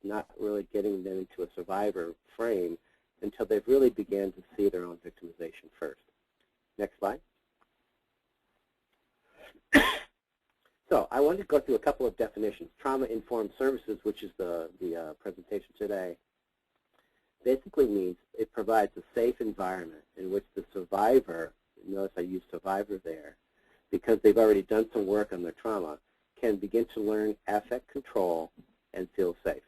not really getting them into a survivor frame until they've really began to see their own victimization first. Next slide. So I wanted to go through a couple of definitions. Trauma-informed services, which is the presentation today, basically means it provides a safe environment in which the survivor, notice I use survivor there, because they've already done some work on their trauma, can begin to learn affect control and feel safe.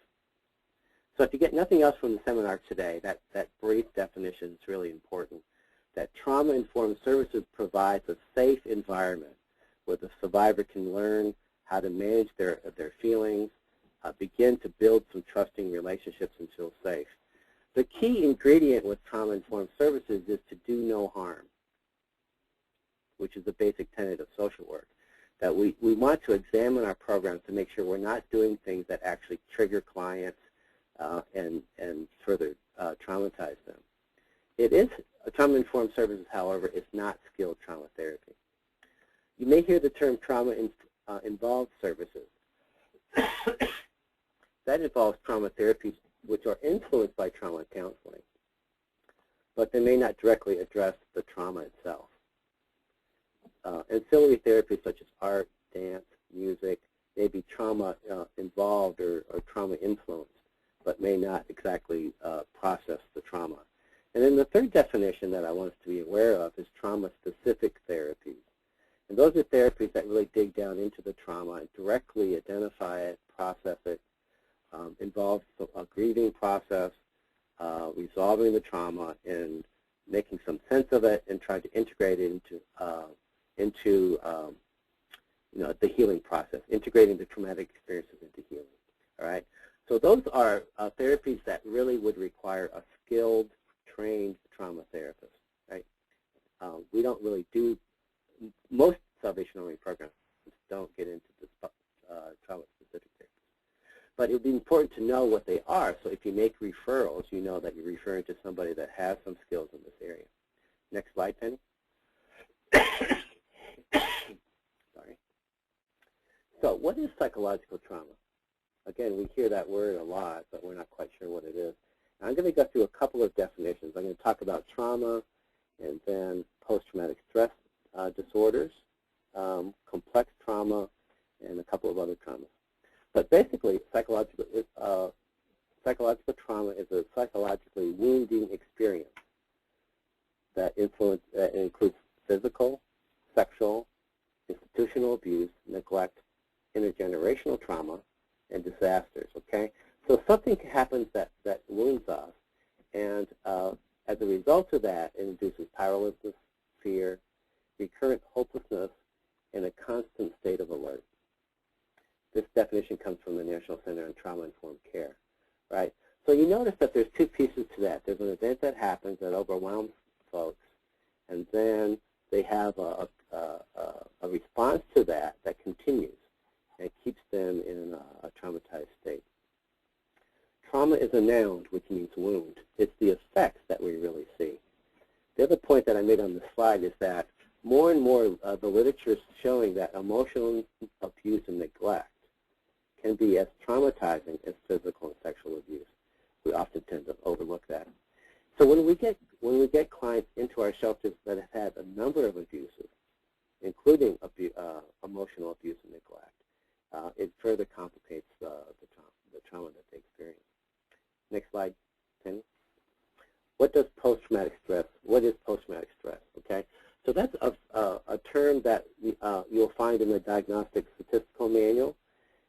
So if you get nothing else from the seminar today, that brief definition is really important, that trauma-informed services provides a safe environment where the survivor can learn how to manage their feelings, begin to build some trusting relationships and feel safe. The key ingredient with trauma-informed services is to do no harm, which is the basic tenet of social work, that we want to examine our programs to make sure we're not doing things that actually trigger clients and further traumatize them. It is, trauma-informed services, however, is not skilled trauma therapy. You may hear the term trauma-involved services. That involves trauma therapies which are influenced by trauma counseling, but they may not directly address the trauma itself. Ancillary therapies such as art, dance, music may be trauma-involved or trauma-influenced, but may not exactly process the trauma. And then the third definition that I want us to be aware of is trauma-specific therapies. And those are therapies that really dig down into the trauma and directly identify it, process it, involves a grieving process, resolving the trauma, and making some sense of it, and trying to integrate it into the healing process, integrating the traumatic experiences into healing. All right. So those are therapies that really would require a skilled, trained trauma therapist. Right. We don't really do. Most salvation-only programs don't get into the trauma-specific therapies. But it would be important to know what they are, so if you make referrals, you know that you're referring to somebody that has some skills in this area. Next slide, Penny. Sorry. So what is psychological trauma? Again, we hear that word a lot, but we're not quite sure what it is. Now, I'm going to go through a couple of definitions. I'm going to talk about trauma and then post-traumatic stress disorders, complex trauma, and a couple of other traumas. But basically, psychological trauma is a psychologically wounding experience that includes physical, sexual, institutional abuse, neglect, intergenerational trauma, and disasters. Okay, so something happens that wounds us, and as a result of that, it induces powerlessness, fear, recurrent hopelessness, and a constant state of alert. This definition comes from the National Center on Trauma-Informed Care, right? So you notice that there's two pieces to that. There's an event that happens that overwhelms folks, and then they have a response to that continues and keeps them in a traumatized state. Trauma is a noun, which means wound. It's the effects that we really see. The other point that I made on the slide is that more and more the literature is showing that emotional abuse and neglect can be as traumatizing as physical and sexual abuse. We often tend to overlook that. So when we get clients into our shelters that have had a number of abuses, including emotional abuse and neglect, it further complicates the trauma that they experience. Next slide, Penny. What does post-traumatic stress? What is post-traumatic stress? Okay, so that's a term that you'll find in the Diagnostic Statistical Manual.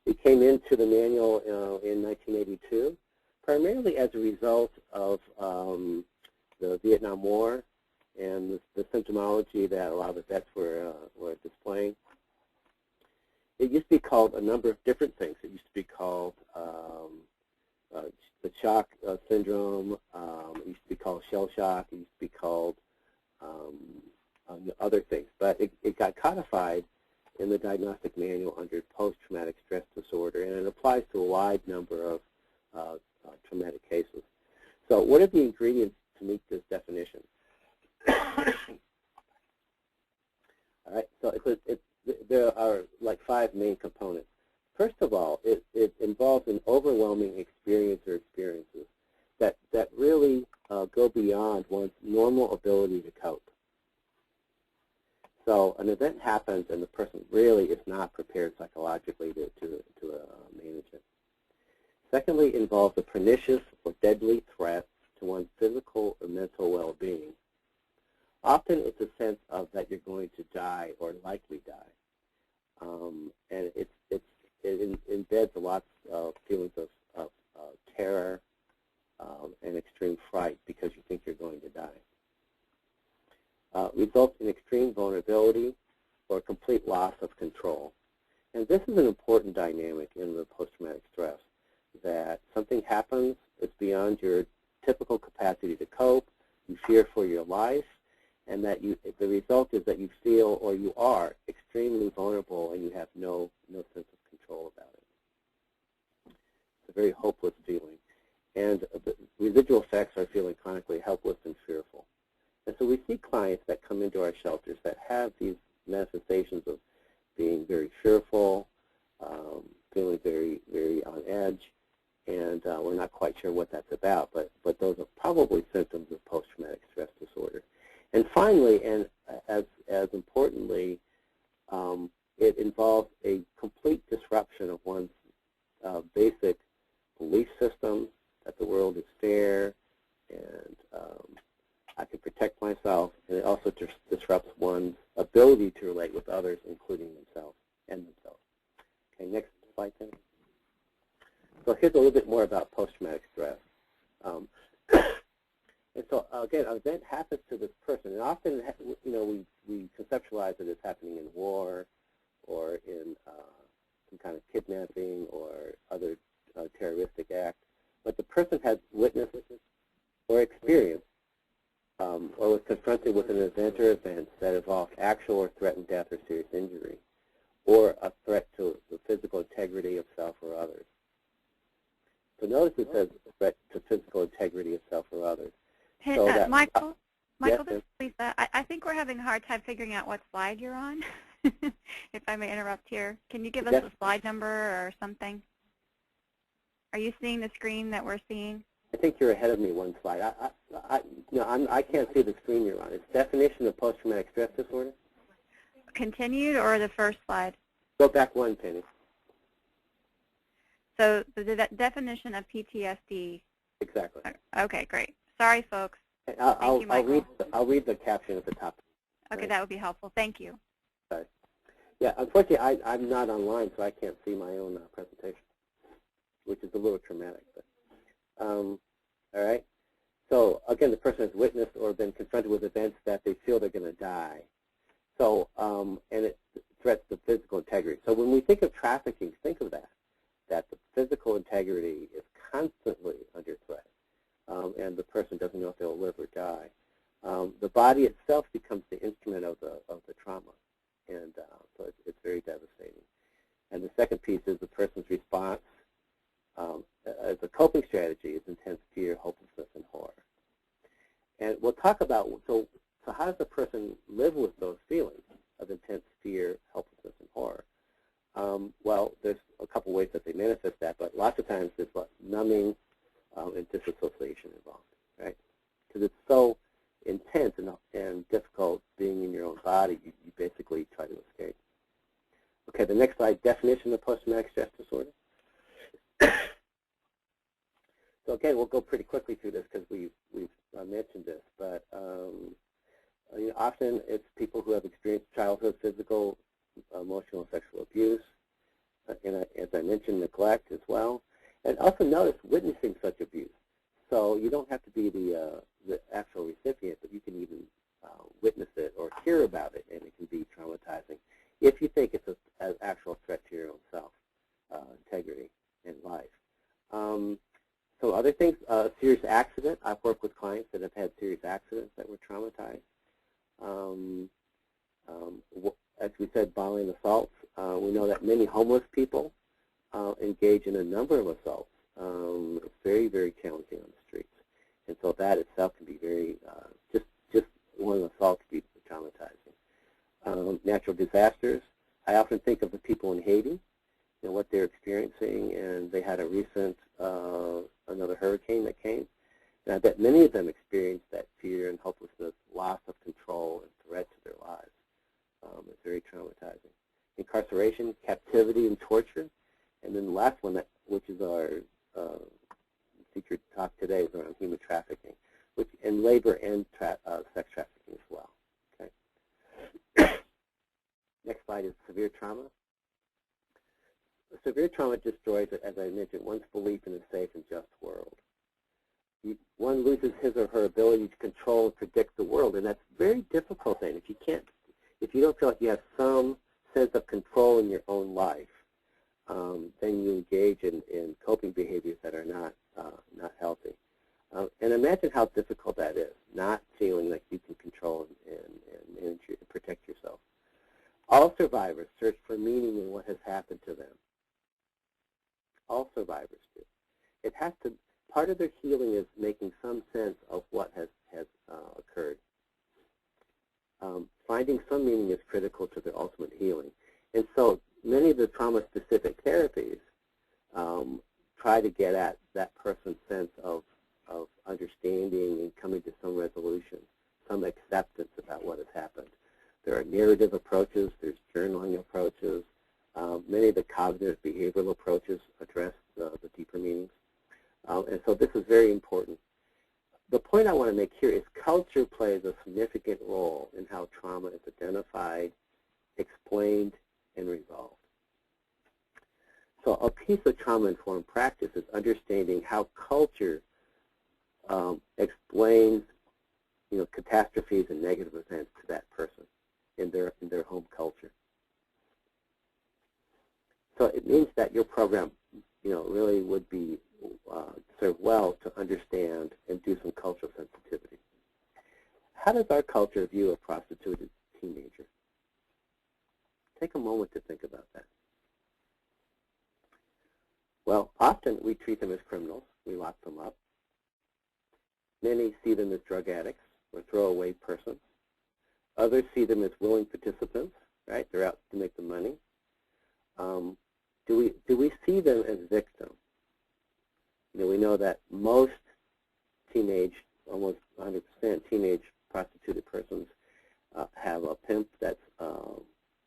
It came into the manual in 1982, primarily as a result of the Vietnam War and the symptomology that a lot of the vets were displaying. It used to be called a number of different things. It used to be called the shock syndrome. It used to be called shell shock. It used to be called other things. But it got codified in the diagnostic manual under post-traumatic stress disorder, and it applies to a wide number of traumatic cases. So what are the ingredients to meet this definition? All right, so there are like 5 main components. First of all, it involves an overwhelming experience Secondly, involves a pernicious or deadly threat to one's physical or mental well-being. Often it's a sense of that you're going to die or likely die. And it embeds a lot of feelings of terror and extreme fright because you think you're going to die. Results in extreme vulnerability or complete loss of control. And this is an important dynamic in the post-traumatic stress, that something happens, it's beyond your typical capacity to cope, you fear for your life, and that the result is that you feel, or you are, extremely vulnerable and you have no sense of control about it. It's a very hopeless feeling. And the residual effects are feeling chronically helpless and fearful. And so we see clients that come into our shelters that have these manifestations of being very fearful, feeling very, very on edge, and we're not quite sure what that's about, but those are probably symptoms of post-traumatic stress disorder. And finally, and as importantly, it involves a complete disruption of one's basic belief system that the world is fair and I can protect myself, and it also disrupts one's ability to relate with others, including themselves and themselves. Okay, next slide, Tim. So here's a little bit more about post-traumatic stress. And so, again, an event happens to this person, and often, we conceptualize it as happening in war or in some kind of kidnapping or other terroristic act. But the person has witnessed or experienced or was confronted with an event or events that involved actual or threatened death or serious injury, or a threat to the physical integrity of self or others. So notice it says threat to physical integrity of self or others. Hey, so Michael, yes, this is Lisa. I think we're having a hard time figuring out what slide you're on, if I may interrupt here. Can you give us a slide number or something? Are you seeing the screen that we're seeing? I think you're ahead of me one slide. I can't see the screen you're on. It's definition of post-traumatic stress disorder. Continued or the first slide? Go back one, Penny. So the definition of PTSD. Exactly. Okay, great. Sorry, folks. I'll read the caption at the top. Okay, right. That would be helpful. Thank you. Sorry. Yeah, unfortunately, I'm not online, so I can't see my own presentation, which is a little traumatic. But, all right. So again, the person has witnessed or been confronted with events that they feel they're going to die. So, and it threats the physical integrity. So when we think of trafficking, think of that the physical integrity is constantly under threat, and the person doesn't know if they'll live or die. The body itself becomes the instrument of the trauma, and so it's very devastating. And the second piece is the person's response as a coping strategy is intense fear, hopelessness, and horror. And we'll talk about, so how does a person live with those feelings of intense fear, helplessness, and horror? Well, there's a couple ways that they manifest that, but lots of times there's numbing and disassociation involved, right? Because it's so intense and difficult being in your own body, you basically try to escape. Okay, the next slide, definition of post-traumatic stress disorder. So again, we'll go pretty quickly through this because we've mentioned this, but often it's people who have experienced childhood physical, emotional, and sexual abuse, and as I mentioned, neglect as well. And also notice witnessing such abuse. So you don't have to be the actual recipient, but you can even witness it or hear about it, and it can be traumatizing if you think it's an actual threat to your own self, integrity, and life. So other things, serious accident. I've worked with clients that have had serious accidents that were traumatized. As we said, violent assaults. We know that many homeless people engage in a number of assaults. It's very, very challenging on the streets. And so that itself can be very, just one assault can be traumatizing. Natural disasters. I often think of the people in Haiti and what they're experiencing, and they had a recent, another hurricane that came. And I bet many of them experienced that fear and hopelessness, loss of control, and threat to their lives. It's very traumatizing. Incarceration, captivity, and torture. And then the last one, which is our featured talk today is around human trafficking, and labor and sex trafficking as well. Okay. Next slide is severe trauma. Severe trauma destroys, as I mentioned, one's belief in a safe and just world. One loses his or her ability to control and predict the world, and that's a very difficult thing. If you don't feel like you have some sense of control in your own life, then you engage in coping behaviors that are not healthy. And imagine how difficult that is, not feeling like you can control and protect yourself. All survivors search for meaning in what has happened to them. All survivors do. It has to. Part of their healing is making some sense of what has occurred. Finding some meaning is critical to their ultimate healing. And so many of the trauma-specific therapies try to get at that person's sense of understanding and coming to some resolution, some acceptance about what has happened. There are narrative approaches, there's journaling approaches. Many of the cognitive behavioral approaches address the deeper meanings. And so this is very important. The point I want to make here is culture plays a significant role in how trauma is identified, explained, and resolved. So a piece of trauma-informed practice is understanding how culture explains, catastrophes and negative events to that person in their home culture. So it means that your program, really would be serve well to understand and do some cultural sensitivity. How does our culture view a prostituted teenager? Take a moment to think about that. Well, often we treat them as criminals. We lock them up. Many see them as drug addicts or throwaway persons. Others see them as willing participants, right? They're out to make the money. Do we see them as victims? We know that most almost 100% teenage prostituted persons have a pimp that's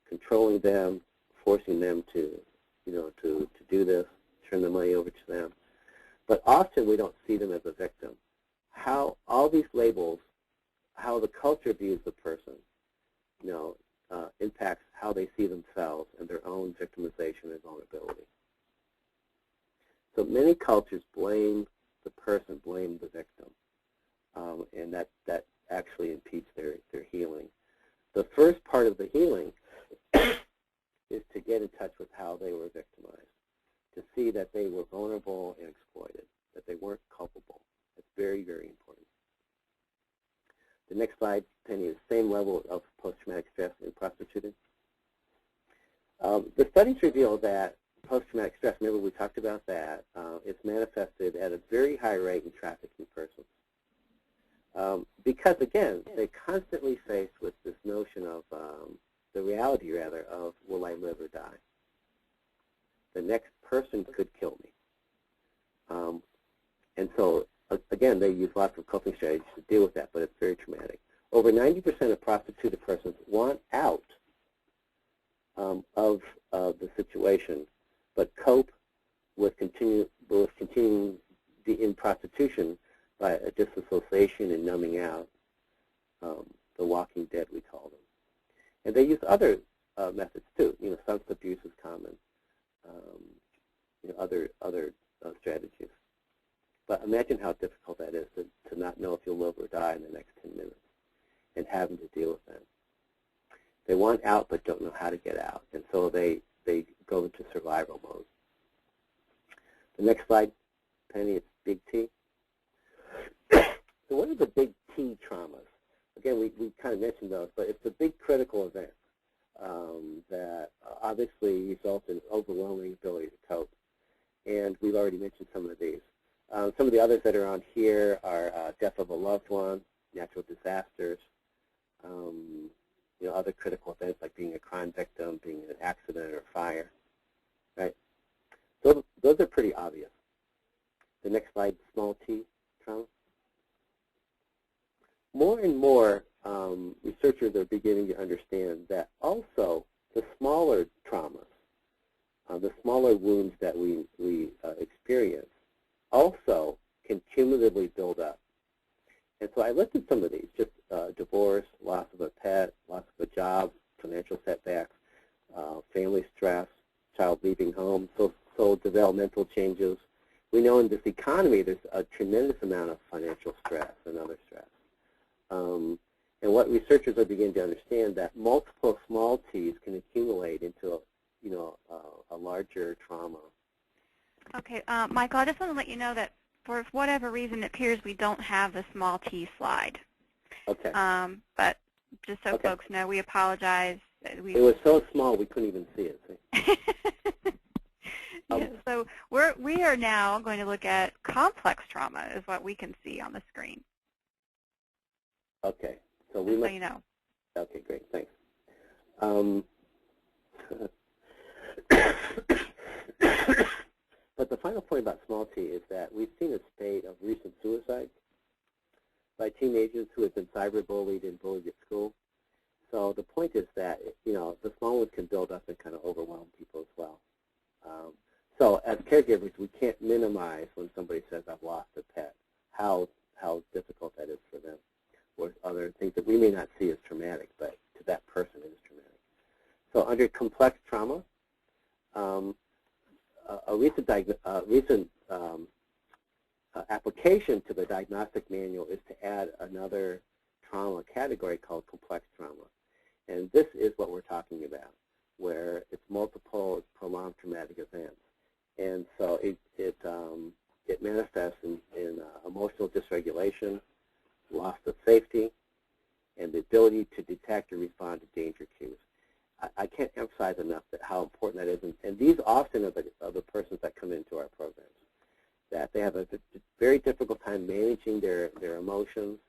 controlling them, forcing them to do this, turn the money over to them. But often we don't see them as a victim. How all these labels, how the culture views the person, impacts how they see themselves and their own victimization and vulnerability. So many cultures blame the person, blame the victim, and that actually impedes their healing. The first part of the healing is to get in touch with how they were victimized, to see that they were vulnerable and exploited, that they weren't culpable. That's very, very important. The next slide, Penny, is the same level of post-traumatic stress in prostituting. The studies reveal that post-traumatic stress, remember we talked about that, it's manifested at a very high rate in trafficking persons. Because, again, they're constantly faced with this notion of, the reality, rather, of will I live or die? The next person could kill me. And so, again, they use lots of coping strategies to deal with that, but it's very traumatic. Over 90% of prostituted persons want out of the situation, but cope with continuing be in prostitution by a disassociation and numbing out, the walking dead, we call them. And they use other methods too. Substance abuse is common. Other strategies. But imagine how difficult that is to not know if you'll live or die in the next 10 minutes and having to deal with that. They want out but don't know how to get out, and so they go into survival mode. The next slide, Penny, it's big T. So what are the big T traumas? Again, we kind of mentioned those, but it's the big critical events that obviously result in overwhelming ability to cope. And we've already mentioned some of these. Some of the others that are on here are death of a loved one, natural disasters, other critical events like being a crime victim, being in an accident or fire, right? Those are pretty obvious. The next slide, small t trauma. More and more researchers are beginning to understand that also the smaller traumas, the smaller wounds that we experience cumulatively build up. And so I listed some of these, just divorce, loss of a pet, loss of a job, financial setbacks, family stress, child leaving home, social developmental changes. We know in this economy there's a tremendous amount of financial stress and other stress. And what researchers are beginning to understand that multiple small t's can accumulate into a larger trauma. Okay, Michael, I just want to let you know that for whatever reason it appears we don't have the small t slide. Okay. But just so folks know, we apologize. It was so small we couldn't even see it. Yeah, so we are now going to look at complex trauma is what we can see on the screen. Okay. So so you know. Okay, great. Thanks. But the final point about small t is that we've seen a spate of recent suicides by teenagers who have been cyberbullied and bullied at school. So the point is that, the small ones can build up and kind of overwhelm people as well. So as caregivers, we can't minimize when somebody says, I've lost a pet, how difficult that is for them, or other things that we may not see as traumatic, but to that person it is traumatic. So under complex trauma, a recent application to the diagnostic manual is to add another trauma category called complex trauma. And this is what we're talking about, where it's multiple, it's prolonged traumatic events. And so it manifests in emotional dysregulation, loss of safety, and the ability to detect and respond to danger cues. I can't emphasize enough how important that is. And these often are the persons that come into our programs, that they have a very difficult time managing their emotions,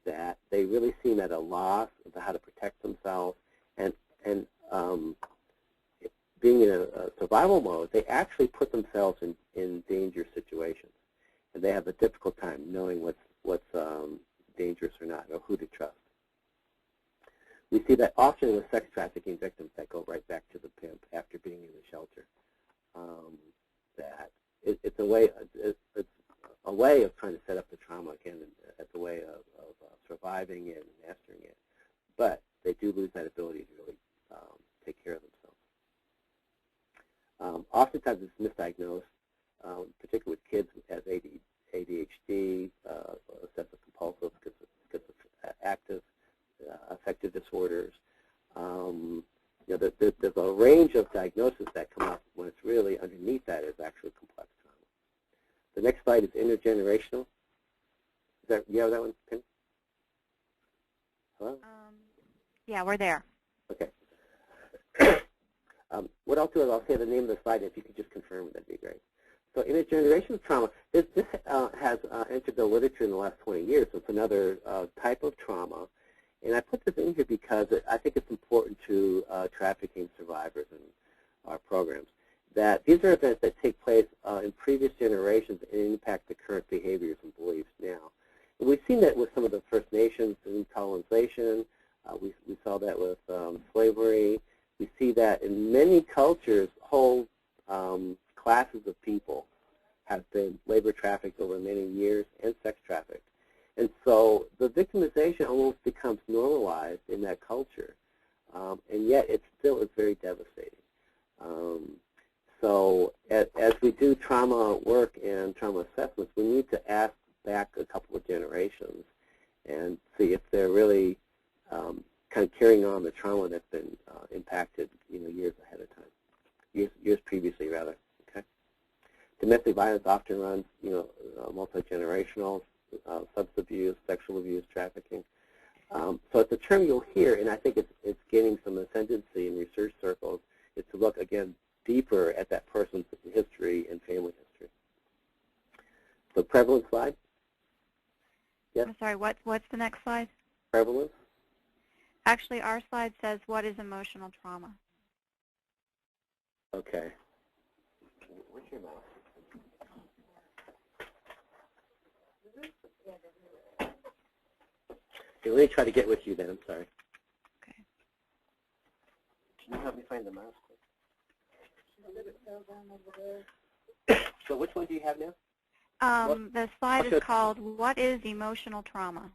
that they really seem at a loss of how to protect themselves, and being in a survival mode, they actually put themselves in dangerous situations, and they have a difficult time knowing what's dangerous or not, or who to trust. We see that often with sex trafficking victims that go right back to the pimp after being in the shelter. That it's a way of trying to set up the trauma again as a way of surviving it and mastering it. But they do lose that ability to really take care of themselves. Oftentimes it's misdiagnosed, particularly with kids who have ADHD, obsessive compulsive, active, affective disorders. There's a range of diagnoses that come up when it's really underneath that is actually complex trauma. The next slide is intergenerational. You have that one, Tim? Hello? Yeah, we're there. Okay. What I'll do is I'll say the name of the slide. If you could just confirm it, that'd be great. So intergenerational trauma, this has entered the literature in the last 20 years. So it's another type of trauma. And I put this in here because I think it's important to trafficking survivors in our programs, that these are events that take place in previous generations and impact the current behaviors and beliefs now. And we've seen that with some of the First Nations in colonization. We saw that with slavery. We see that in many cultures, whole classes of people have been labor trafficked over many years and sex trafficked. And so the victimization almost becomes normalized in that culture, and yet it still is very devastating. So as we do trauma work and trauma assessments, we need to ask back a couple of generations and see if they're really kind of carrying on the trauma that's been impacted, years ahead of time, years previously rather. Okay. Domestic violence often runs, multi-generational. Substance abuse, sexual abuse, trafficking. So it's a term you'll hear, and I think it's gaining some ascendancy in research circles, is to look, again, deeper at that person's history and family history. So prevalence slide. Yes? I'm sorry, what's the next slide? Prevalence. Actually, our slide says, what is emotional trauma? Okay. Where's your mouse? Okay, let me try to get with you then. I'm sorry. Okay. Can you help me find the mouse, please? So which one do you have now? The slide is called "What is Emotional Trauma?"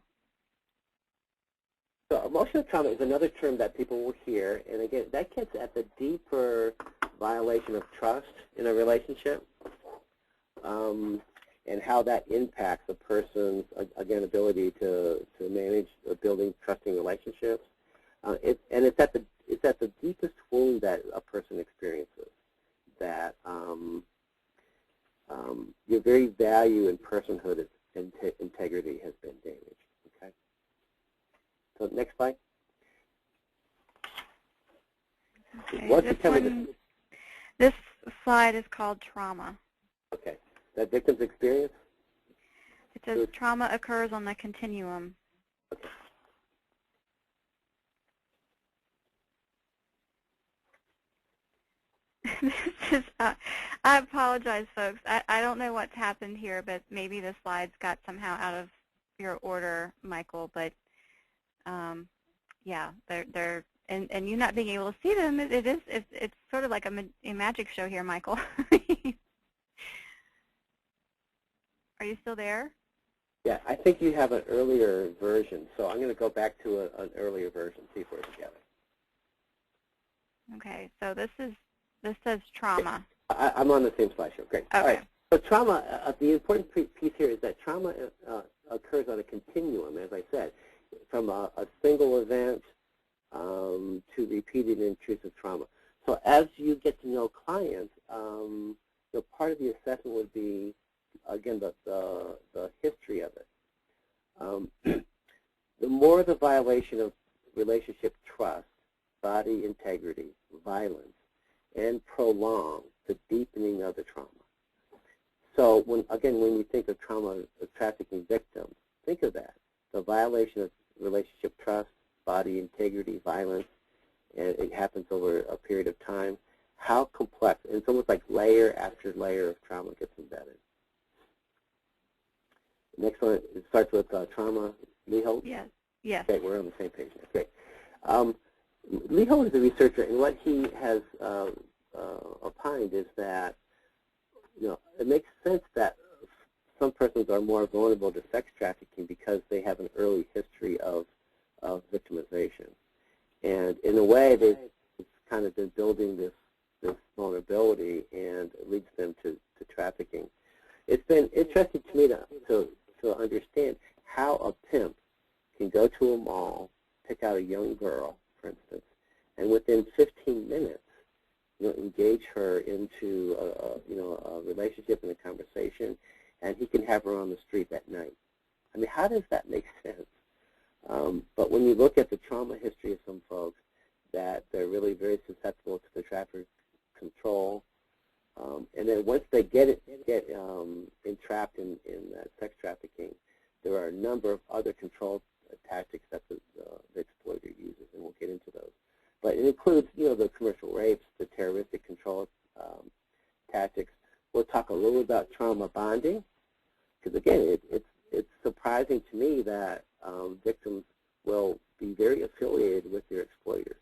So emotional trauma is another term that people will hear, and again, that gets at the deeper violation of trust in a relationship, and how that impacts a person's, again, ability to manage building trusting relationships. It's at the deepest wound that a person experiences, that your very value in personhood and integrity has been damaged. Okay. So next slide. Okay, this slide is called trauma. Okay. That victim's experience? It says trauma occurs on the continuum. Okay. This is, I apologize, folks. I don't know what's happened here, but maybe the slides got somehow out of your order, Michael. But yeah, they're and you not being able to see them, it's sort of like a magic show here, Michael. Are you still there? Yeah, I think you have an earlier version, so I'm going to go back to an earlier version, see if we're together. Okay, so this says trauma. I'm on the same slideshow. Great. Okay. All right. So trauma, the important piece here is that trauma occurs on a continuum, as I said, from a single event to repeated intrusive trauma. So as you get to know clients, part of the assessment would be, again, the history of it. The more the violation of relationship trust, body integrity, violence, and prolong, the deepening of the trauma. So when you think of trauma of trafficking victims, think of that. The violation of relationship trust, body integrity, violence, and it happens over a period of time. How complex, and it's almost like layer after layer of trauma gets embedded. Next one, it starts with trauma. Leaholt? Yes. Yes. Okay, we're on the same page now. Great. Leaholt is a researcher, and what he has opined is that, it makes sense that some persons are more vulnerable to sex trafficking because they have an early history of victimization. And in a way, they've kind of been building this vulnerability, and it leads them to trafficking. It's been interesting to me to understand how a pimp can go to a mall, pick out a young girl, for instance, and within 15 minutes, engage her into a relationship and a conversation, and he can have her on the street that night. I mean, how does that make sense? But when you look at the trauma history of some folks, that they're really very susceptible to the traffic control, and then once they get entrapped in that sex trafficking, there are a number of other control tactics that the exploiter uses, and we'll get into those. But it includes, the commercial rapes, the terroristic control tactics. We'll talk a little about trauma bonding, because again, it's surprising to me that victims will be very affiliated with their exploiters,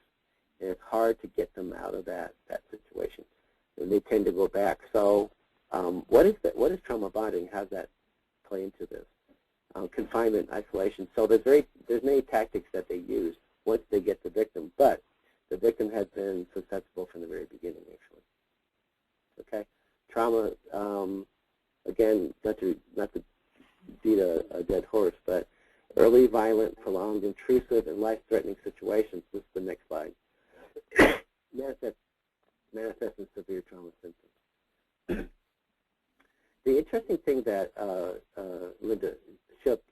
and it's hard to get them out of that situation, and they tend to go back. So, what is trauma bonding? How does that play into this? Confinement, isolation. So there's many tactics that they use once they get the victim, but the victim has been susceptible from the very beginning, actually. Okay, trauma. Again, not to beat a dead horse, but early, violent, prolonged, intrusive, and life-threatening situations. This is the next slide. Manifest in severe trauma symptoms. The interesting thing that Linda Shipp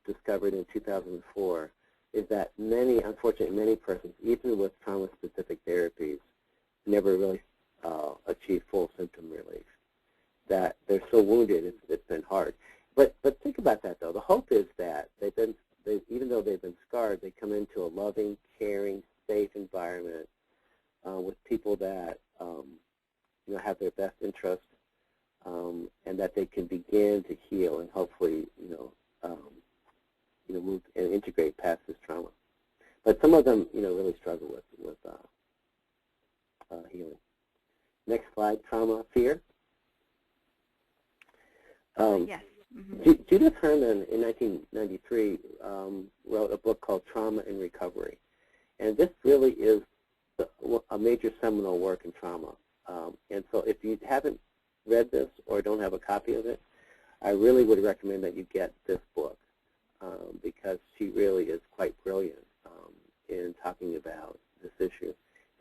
discovered in 2004 is that unfortunately, many persons, even with trauma-specific therapies, never really achieve full symptom relief. That they're so wounded, it's been hard. But think about that, though. The hope is that even though they've been scarred, they come into a loving, caring, safe environment with people that have their best interest, and that they can begin to heal and hopefully move and integrate past this trauma. But some of them really struggle with healing. Next slide, trauma, fear. Yes. Mm-hmm. Judith Herman in 1993 wrote a book called Trauma and Recovery. And this really is a major seminal work in trauma. And so if you haven't read this or don't have a copy of it, I really would recommend that you get this book because she really is quite brilliant in talking about this issue,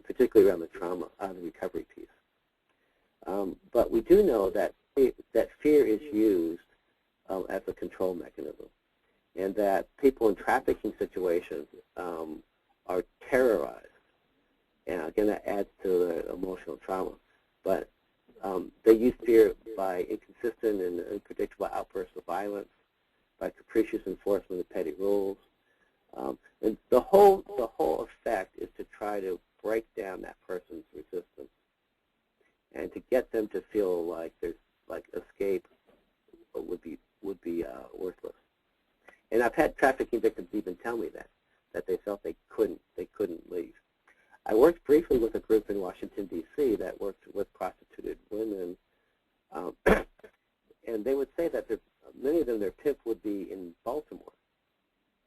particularly around the trauma, the recovery piece. But we do know that fear is used as a control mechanism, and that people in trafficking situations are terrorized. And again, that adds to the emotional trauma. But they use fear by inconsistent and unpredictable outbursts of violence, by capricious enforcement of petty rules. And the whole effect is to try to break down that person's resistance and to get them to feel like there's escape would be worthless. And I've had trafficking victims even tell me that they felt they couldn't leave. I worked briefly with a group in Washington, D.C. that worked with prostituted women, and they would say that many of them, their pimp would be in Baltimore,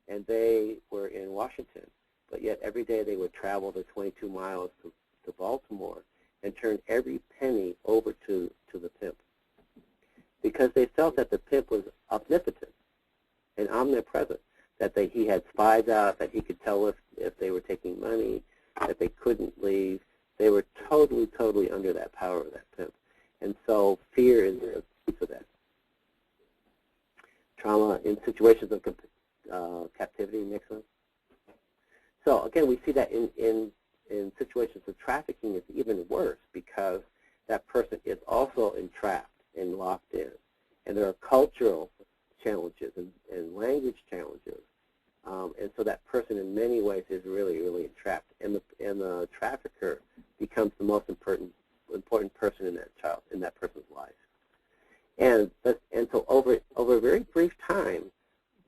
and they were in Washington, but yet every day they would travel the 22 miles to Baltimore and turn every penny over to the pimp, because they felt that the pimp was omnipotent and omnipresent, that he had spies out, that he could tell if they were taking money, that they couldn't leave. They were totally, totally under that power of that pimp. And so fear is a piece of that. Trauma in situations of captivity, Nixon. So again, we see that in situations of trafficking, it's even worse because that person is also entrapped and locked in. And there are cultural challenges and language challenges. And so that person in many ways is really, really entrapped. And the trafficker becomes the most important person in that person's life. And so over a very brief time,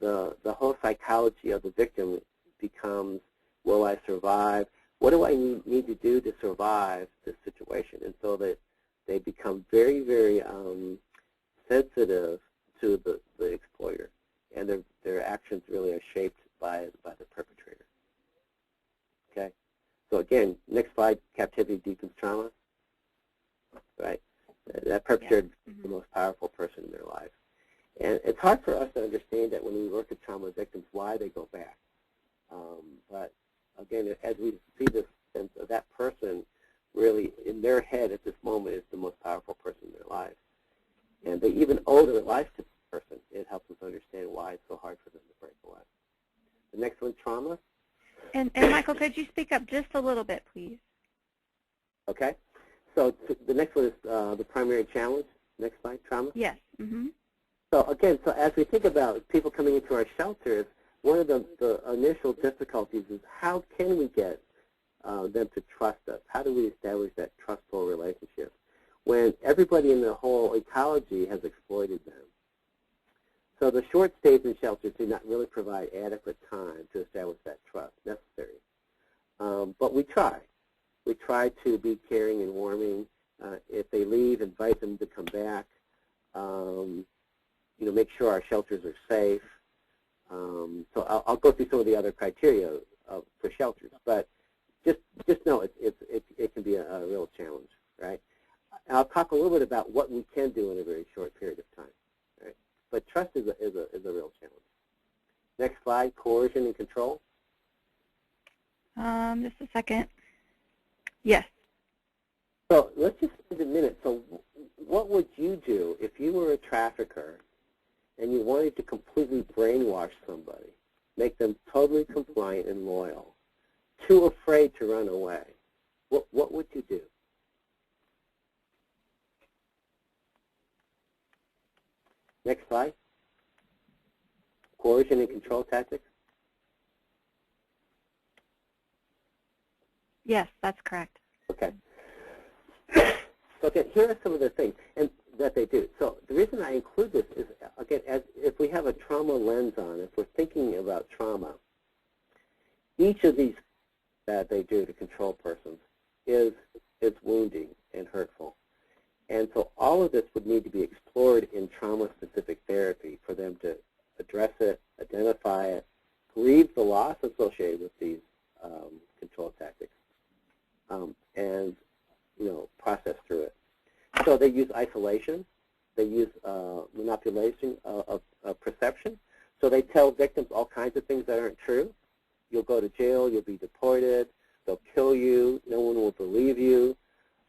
the whole psychology of the victim becomes, will I survive? What do I need to do to survive this situation? And so that they become very, very sensitive to the exploiter, and their actions really are shaped by the perpetrator. Okay? So again, next slide, captivity deepens trauma. Right? That perpetrator is the most powerful person in their life. And it's hard for us to understand that when we work with trauma victims, why they go back. But again, as we see this sense of that person really in their head at this moment is the most powerful person in their life. And they even owe their life to the person. It helps us understand why it's so hard for them to break away. The next one, trauma. And Michael, could you speak up just a little bit, please? Okay. So the next one is the primary challenge. Next slide, trauma. Yes. Mm-hmm. So again, as we think about people coming into our shelters, one of the initial difficulties is how can we get them to trust us? How do we establish that trustful relationship when everybody in the whole ecology has exploited them? So the short stays in shelters do not really provide adequate time to establish that trust necessary. But we try. We try to be caring and warming. If they leave, invite them to come back. Make sure our shelters are safe. So I'll go through some of the other criteria for shelters, but just know it can be a real challenge, right? And I'll talk a little bit about what we can do in a very short period of time, right? But trust is a real challenge. Next slide, coercion and control. Just a second. Yes. So let's just spend a minute. So what would you do if you were a trafficker and you wanted to completely brainwash somebody, make them totally compliant and loyal, too afraid to run away? What would you do? Next slide. Coercion and control tactics. Yes, that's correct. Okay. Okay, here are some of the things that they do. So the reason I include this is, again, if we have a trauma lens on, if we're thinking about trauma, each of these that they do to control persons is wounding and hurtful. And so all of this would need to be explored in trauma-specific therapy for them to address it, identify it, grieve the loss associated with these control tactics, and process through it. So they use isolation. They use manipulation of perception. So they tell victims all kinds of things that aren't true. You'll go to jail. You'll be deported. They'll kill you. No one will believe you.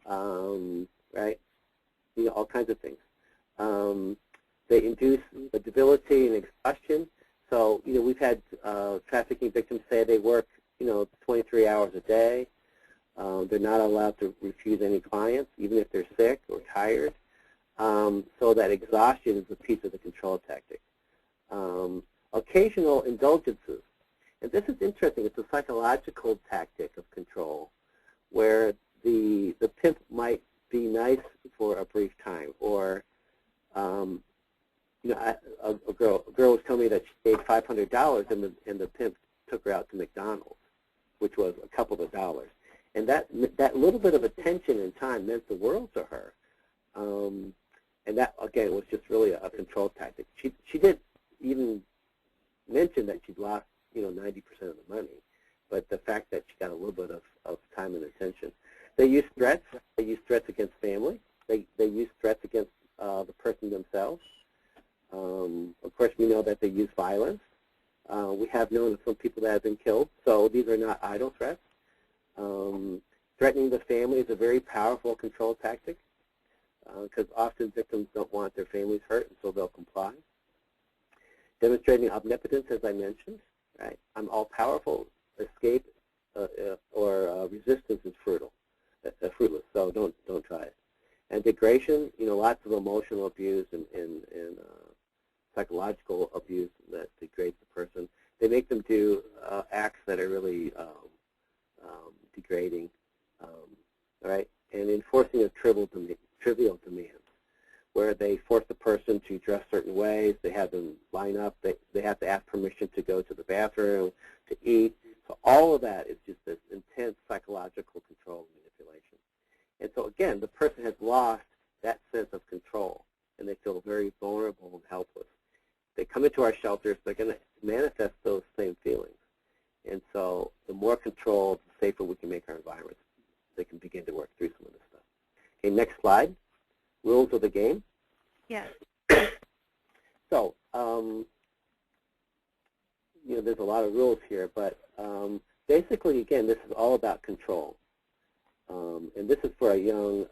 Right? All kinds of things. They induce debility and exhaustion. So we've had trafficking victims say they work 23 hours a day. They're not allowed to refuse any clients, even if they're sick or tired. So that exhaustion is a piece of the control tactic. Occasional indulgences. And this is interesting. It's a psychological tactic of control where the pimp might be nice for a brief time. Or, a girl was telling me that she paid $500 and the pimp took her out to McDonald's, which was a couple of dollars. And that little bit of attention and time meant the world to her. And that, again, was just really a control tactic. She did even mention that she'd lost, 90% of the money, but the fact that she got a little bit of time and attention. They use threats. They use threats against family. They use threats against the person themselves. Of course, we know that they use violence. We have known of some people that have been killed, so these are not idle threats. Threatening the family is a very powerful control tactic because often victims don't want their families hurt, and so they'll comply. Demonstrating omnipotence, as I mentioned, right? I'm all-powerful. Escape or resistance is fruitless, so don't try it. And degradation, lots of emotional abuse and psychological abuse that degrades the person. They make them do acts that are really degrading, all right? And enforcing of trivial demands, where they force the person to dress certain ways. They have them line up. They have to ask permission to go to the bathroom, to eat. So all of that is just this intense psychological control and manipulation. And so, again, the person has lost that sense of control, and they feel very vulnerable and helpless. They come into our shelters, they're going to manifest those same feelings. And so the more control, the safer we can make our environments. They can begin to work through some of this stuff. Okay, next slide. Rules of the game. Yes. So, there's a lot of rules here, but basically, again, this is all about control. And this is for a young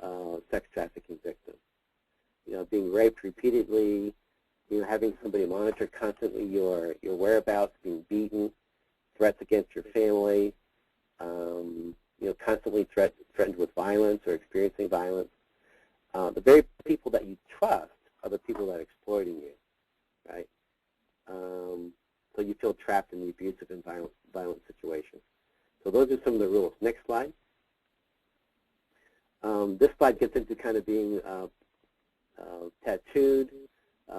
sex trafficking victim. Being raped repeatedly, having somebody monitor constantly your whereabouts, being beaten, threats against your family, constantly threatened with violence or experiencing violence. The very people that you trust are the people that are exploiting you, right? So you feel trapped in the abusive and violent situation. So those are some of the rules. Next slide. This slide gets into kind of being tattooed,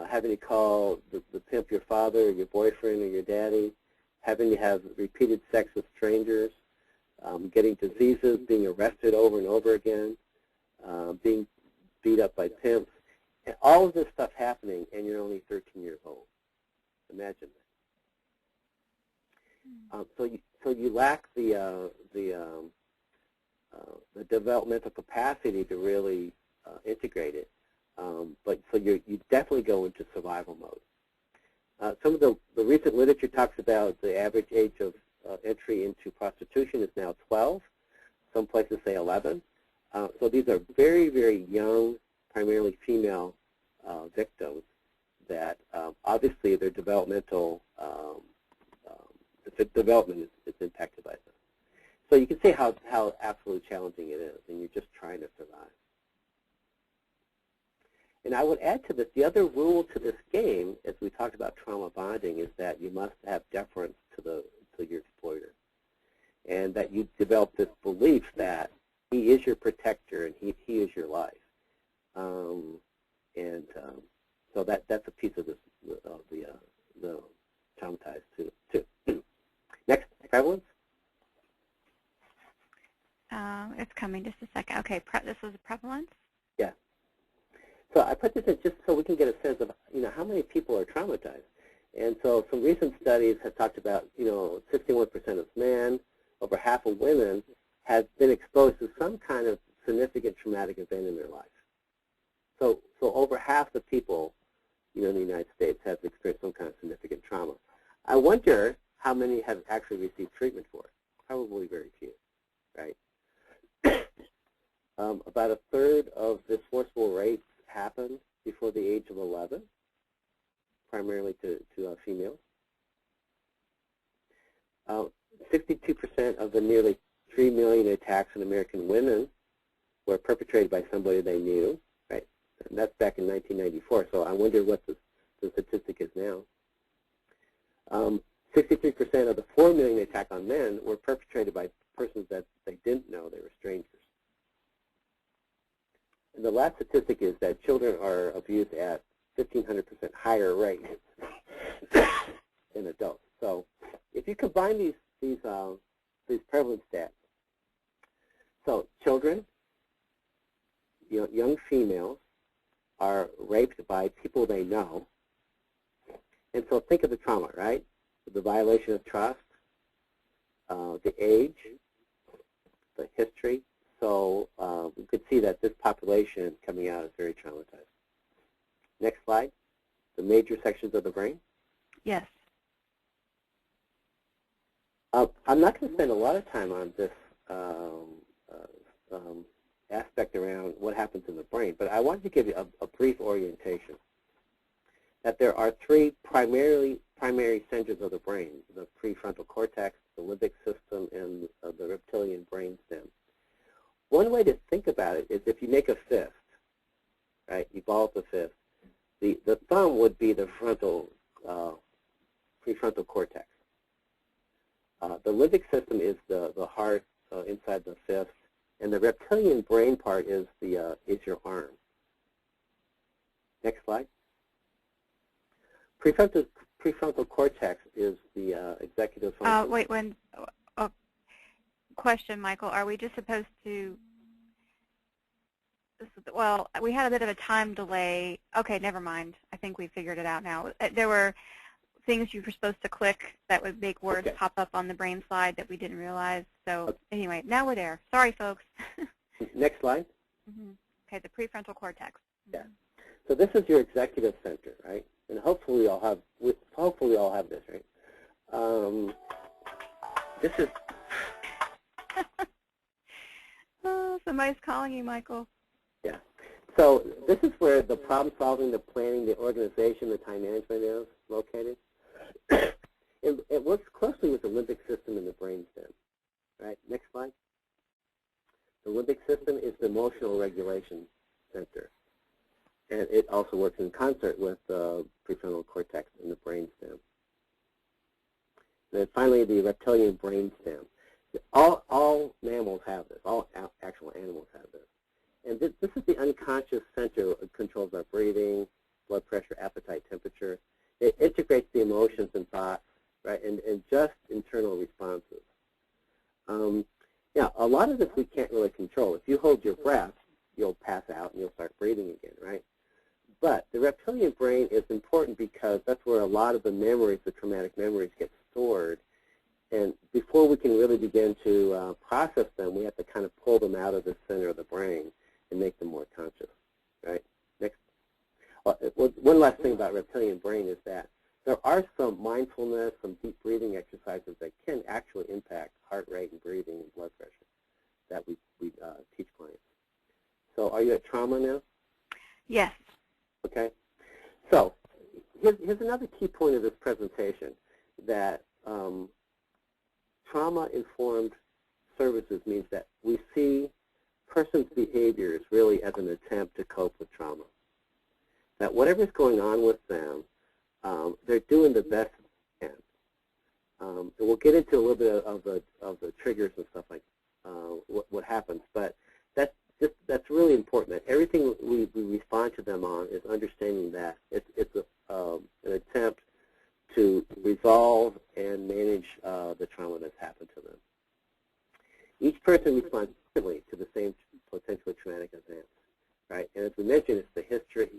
having to call the pimp your father or your boyfriend or your daddy, having to have repeated sex with strangers, getting diseases, being arrested over and over again, being beat up by pimps, and all of this stuff happening, and you're only 13 years old. Imagine that. So you lack the developmental capacity to really integrate it. But so you definitely go into survival mode. Some of the recent literature talks about the average age of entry into prostitution is now 12. Some places say 11. So these are very, very young, primarily female victims that obviously their developmental development is impacted by this. So you can see how absolutely challenging it is, and you're just trying to survive. And I would add to this, the other rule to this game, as we talked about trauma bonding, is that you must have deference to your exploiter, and that you develop this belief that he is your protector and he is your life. So that's a piece of this the traumatized too. Next, prevalence. It's coming just a second. Okay, this was prevalence? Yeah. So I put this in just so we can get a sense of, how many people are traumatized. And so some recent studies have talked about, 61% of men, over half of women have been exposed to some kind of significant traumatic event in their life. So over half the people, in the United States have experienced some kind of significant trauma. I wonder how many have actually received treatment for it. Probably very few, right? About a third of this forcible rapes happen before the age of 11, primarily to females. 62% of the nearly 3 million attacks on American women were perpetrated by somebody they knew, right? And that's back in 1994, so I wonder what the statistic is now. 63% of the 4 million attacks on men were perpetrated by persons that they didn't know, they were strangers. And the last statistic is that children are abused at 1,500% higher rate than adults. So if you combine these prevalence stats, so children, young females are raped by people they know, and so think of the trauma, right? The violation of trust, the age, the history. So we could see that this population coming out is very traumatized. Next slide. The major sections of the brain. Yes. I'm not going to spend a lot of time on this aspect around what happens in the brain, but I wanted to give you a brief orientation. That there are three primary centers of the brain: the prefrontal cortex, the limbic system, and the reptilian brainstem. One way to think about it is if you make a fist, right? You ball up a fist. The thumb would be the prefrontal cortex. The limbic system is the heart inside the fist, and the reptilian brain part is your arm. Next slide. Prefrontal cortex is the executive function. Wait, question, Michael. Are we just supposed to? Well, we had a bit of a time delay. Okay, never mind. I think we figured it out now. There were things you were supposed to click that would make words pop up on the brain slide that we didn't realize. So anyway, now we're there. Sorry, folks. Next slide. Okay, the prefrontal cortex. Yeah. So this is your executive center, right? And hopefully we all have this, right? This is. Oh, somebody's calling you, Michael. Yeah. So this is where the problem solving, the planning, the organization, the time management is located. It works closely with the limbic system in the brainstem. Right. Next slide. The limbic system is the emotional regulation center. And it also works in concert with the prefrontal cortex in the brainstem. And then finally, the reptilian brainstem. All mammals have this. All actual animals have this. And this is the unconscious center that controls our breathing, blood pressure, appetite, temperature. It integrates the emotions and thoughts, right, and just internal responses. Yeah, a lot of this we can't really control. If you hold your breath, you'll pass out and you'll start breathing again, right? But the reptilian brain is important because that's where a lot of the memories, the traumatic memories, get stored. And before we can really begin to process them, we have to kind of pull them out of the center of the brain and make them more conscious, right? Next. One last thing about reptilian brain is that there are some mindfulness, some deep breathing exercises that can actually impact heart rate and breathing and blood pressure that we teach clients. So are you at trauma now? Yes. Okay. So here's another key point of this presentation, that trauma-informed services means that we see person's behaviors really as an attempt to cope with trauma. That whatever's going on with them, they're doing the best they can. And we'll get into a little bit of the triggers and stuff like what happens, but that's really important. That everything we respond to them on is understanding that it's an attempt to resolve and manage the trauma that's happened to them. Each person responds differently to the same potentially traumatic event, right? And as we mentioned, it's the history,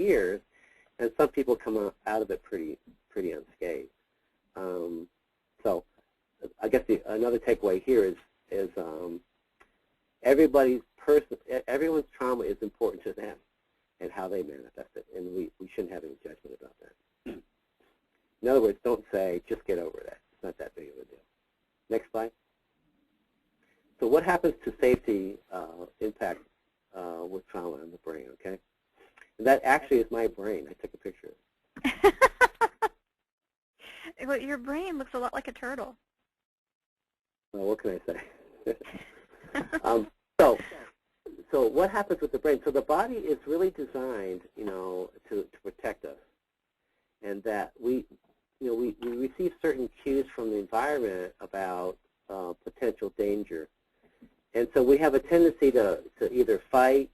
years, and some people come out of it pretty unscathed. So I guess another takeaway here is everyone's trauma is important to them and how they manifest it, and we shouldn't have any judgment about that. In other words, don't say, just get over that. It's not that big of a deal. Next slide. So what happens to safety impact with trauma in the brain, okay? And that actually is my brain. I took a picture of it. Well, your brain looks a lot like a turtle. Well, what can I say? So what happens with the brain? So the body is really designed, to protect us, and that we receive certain cues from the environment about potential danger, and so we have a tendency to either fight,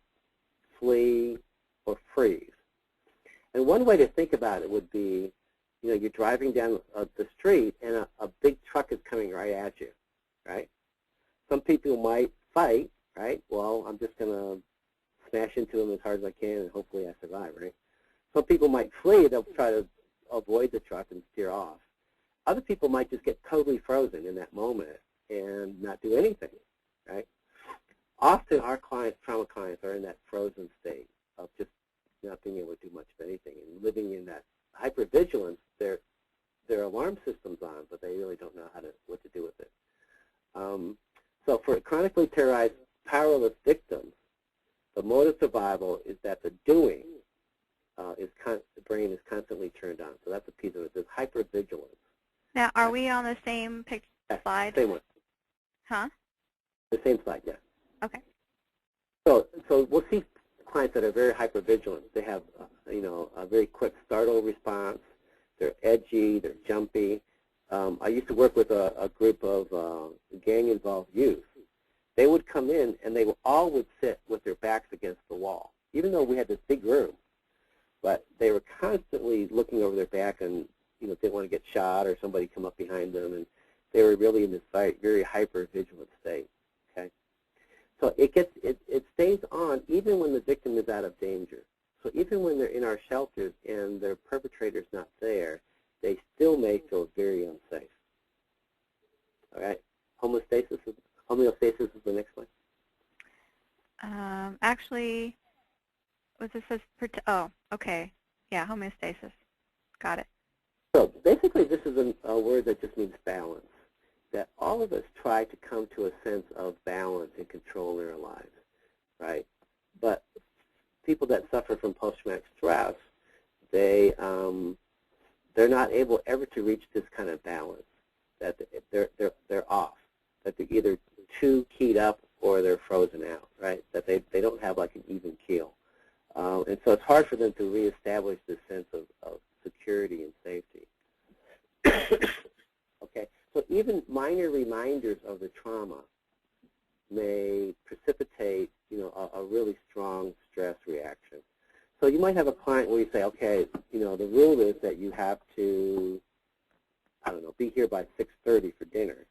flee, or freeze. And one way to think about it would be, you're driving down the street and a big truck is coming right at you, right? Some people might fight, right? Well, I'm just going to smash into him as hard as I can and hopefully I survive, right? Some people might flee. They'll try to avoid the truck and steer off. Other people might just get totally frozen in that moment and not do anything, right? Often our trauma clients are in that frozen state of just not being able to do much of anything and living in that hypervigilance. Their alarm system's on, but they really don't know what to do with it. So for chronically terrorized, powerless victims, the mode of survival is that the doing the brain is constantly turned on. So that's a piece of it. There's hypervigilance. Now, are we on the same slide? Same one. Huh? The same slide, yeah. Okay. So we'll see clients that are very hypervigilant. They have, a very quick startle response. They're edgy. They're jumpy. I used to work with a group of gang-involved youth. They would come in, and they all would sit with their backs against the wall, even though we had this big room. But they were constantly looking over their back and, didn't want to get shot or somebody come up behind them. And they were really in this very hyper-vigilant state, okay? So it stays on even when the victim is out of danger. So even when they're in our shelters and their perpetrator's not there, they still may feel very unsafe. All right? Homeostasis is the next one. Actually, what this says, oh, okay. Yeah, homeostasis. Got it. So basically this is a word that just means balance, that all of us try to come to a sense of balance and control in our lives, right? But people that suffer from post-traumatic stress, they're not able ever to reach this kind of balance, that they're off, that they're either too keyed up or they're frozen out, right? That they don't have like an even keel. And so it's hard for them to reestablish this sense of security and safety. Okay, so even minor reminders of the trauma may precipitate, a really strong stress reaction. So you might have a client where you say, okay, the rule is that you have to, be here by 6:30 for dinner,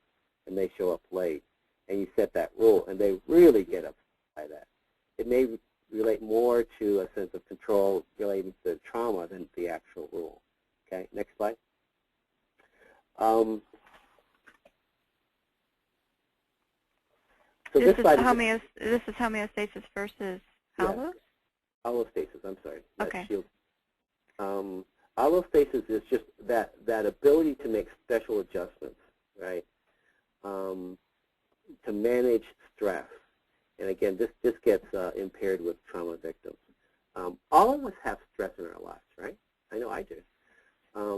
and they show up late, and you set that rule, and they really get upset by that. It may relate more to a sense of control relating to trauma than the actual rule. Okay, next slide. So this is slide this is homeostasis versus allo? Yes. Allostasis, I'm sorry. Okay. Shield. Allostasis is just that ability to make special adjustments, right, to manage stress. And again, this gets impaired with trauma victims. All of us have stress in our lives, right? I know I do.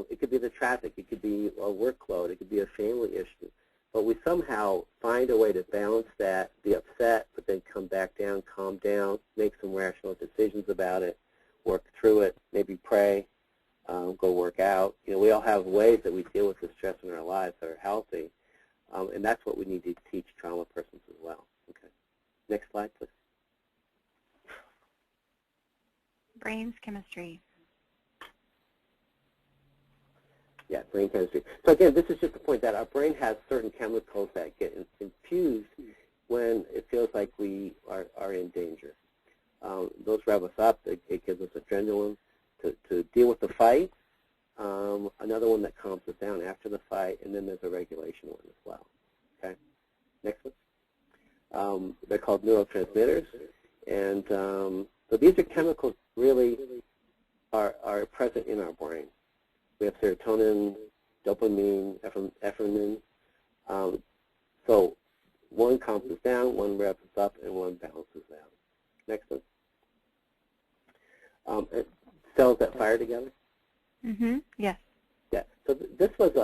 It could be the traffic. It could be a workload. It could be a family issue. But we somehow find a way to balance that, be upset, but then come back down, calm down, make some rational decisions about it, work through it, maybe pray, go work out. We all have ways that we deal with the stress in our lives that are healthy, and that's what we need to teach trauma persons as well. Okay. Next slide, please. Brain's chemistry. Yeah, brain chemistry. So again, this is just the point that our brain has certain chemicals that get infused when it feels like we are in danger. Those rev us up. It gives us adrenaline. to deal with the fight, another one that calms us down after the fight, and then there's a regulation one as well. Okay, next one. They're called neurotransmitters, and so these are chemicals really are present in our brain. We have serotonin, dopamine, epinephrine. So one calms us down, one revs us up, and one balances out. Next one. Cells that fire together. Yes. Yeah. So this was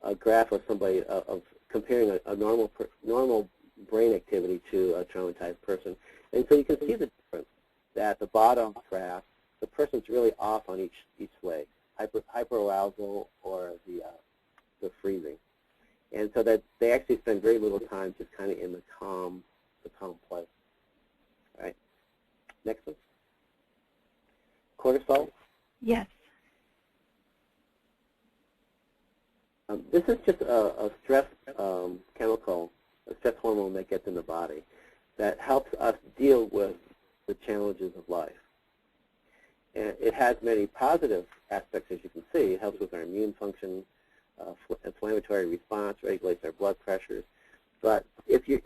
a graph of somebody of comparing a normal brain activity to a traumatized person, and so you can see the difference. That at the bottom graph, the person's really off on each way, hyperarousal or the freezing, and so that they actually spend very little time just kind of in the calm place. All right. Next one. Cortisol. Yes. This is just a stress chemical, a stress hormone that gets in the body that helps us deal with the challenges of life. And it has many positive aspects, as you can see. It helps with our immune function, inflammatory response, regulates our blood pressures. But if you're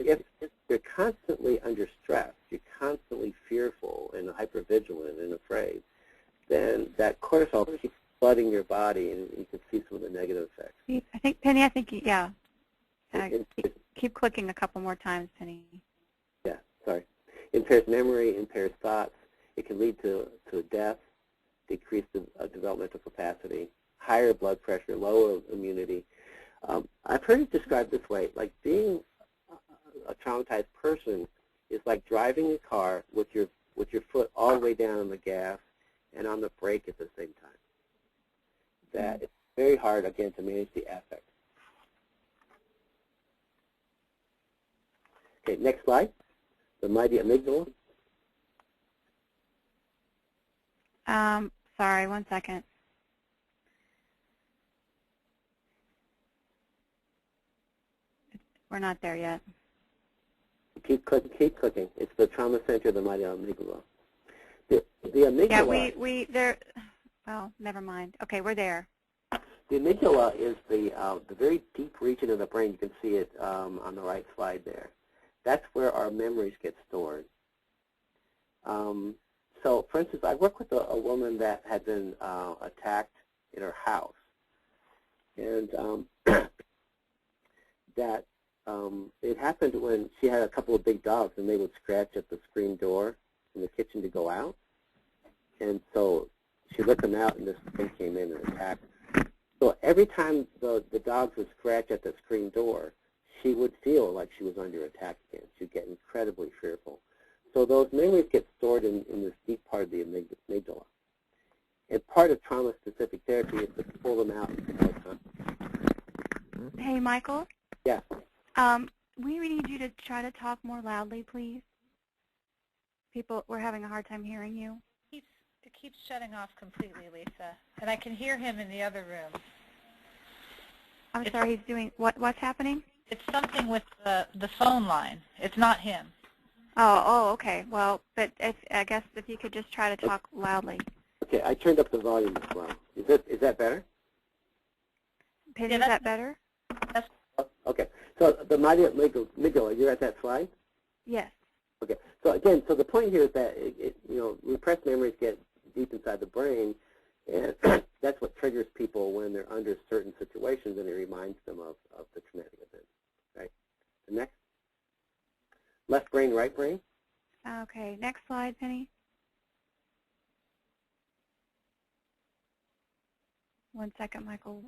constantly under stress, you're constantly fearful and hypervigilant and afraid, then that cortisol keeps flooding your body, and you can see some of the negative effects. I think, Penny, yeah. Keep clicking a couple more times, Penny. Yeah, sorry. Impairs memory, impairs thoughts. It can lead to death, decreased developmental capacity, higher blood pressure, lower immunity. I've heard it described this way, like being a traumatized person is like driving a car with your foot all the way down on the gas and on the brake at the same time. That it's very hard, again, to manage the affect. Okay, next slide. The mighty amygdala. Sorry, 1 second. We're not there yet. Keep clicking. It's the trauma center of the mighty amygdala. The amygdala. Yeah, there. Well, never mind. Okay, we're there. The amygdala is the very deep region of the brain. You can see it on the right slide there. That's where our memories get stored. So, for instance, I worked with a woman that had been attacked in her house, and that it happened when she had a couple of big dogs, and they would scratch at the screen door in the kitchen to go out, and so she let them out, and this thing came in and attacked. So every time the dogs would scratch at the screen door, she would feel like she was under attack again. She would get incredibly fearful. So those memories get stored in this deep part of the amygdala. And part of trauma-specific therapy is to pull them out. Hey, Michael? Yeah. We need you to try to talk more loudly, please. We're having a hard time hearing you. It keeps shutting off completely, Lisa. And I can hear him in the other room. I'm sorry, he's doing, what's happening? It's something with the phone line. It's not him. Oh, okay. Well, but I guess if you could just try to talk loudly. Okay, I turned up the volume as well. Is that better? Penny, is that better? Okay. So the mighty amygdala, you're at that slide? Yes. Okay. So again, the point here is that repressed memories get deep inside the brain, and that's what triggers people when they're under certain situations, and it reminds them of the traumatic event. Right. The next. Left brain, right brain. Okay. Next slide, Penny. 1 second, Michael.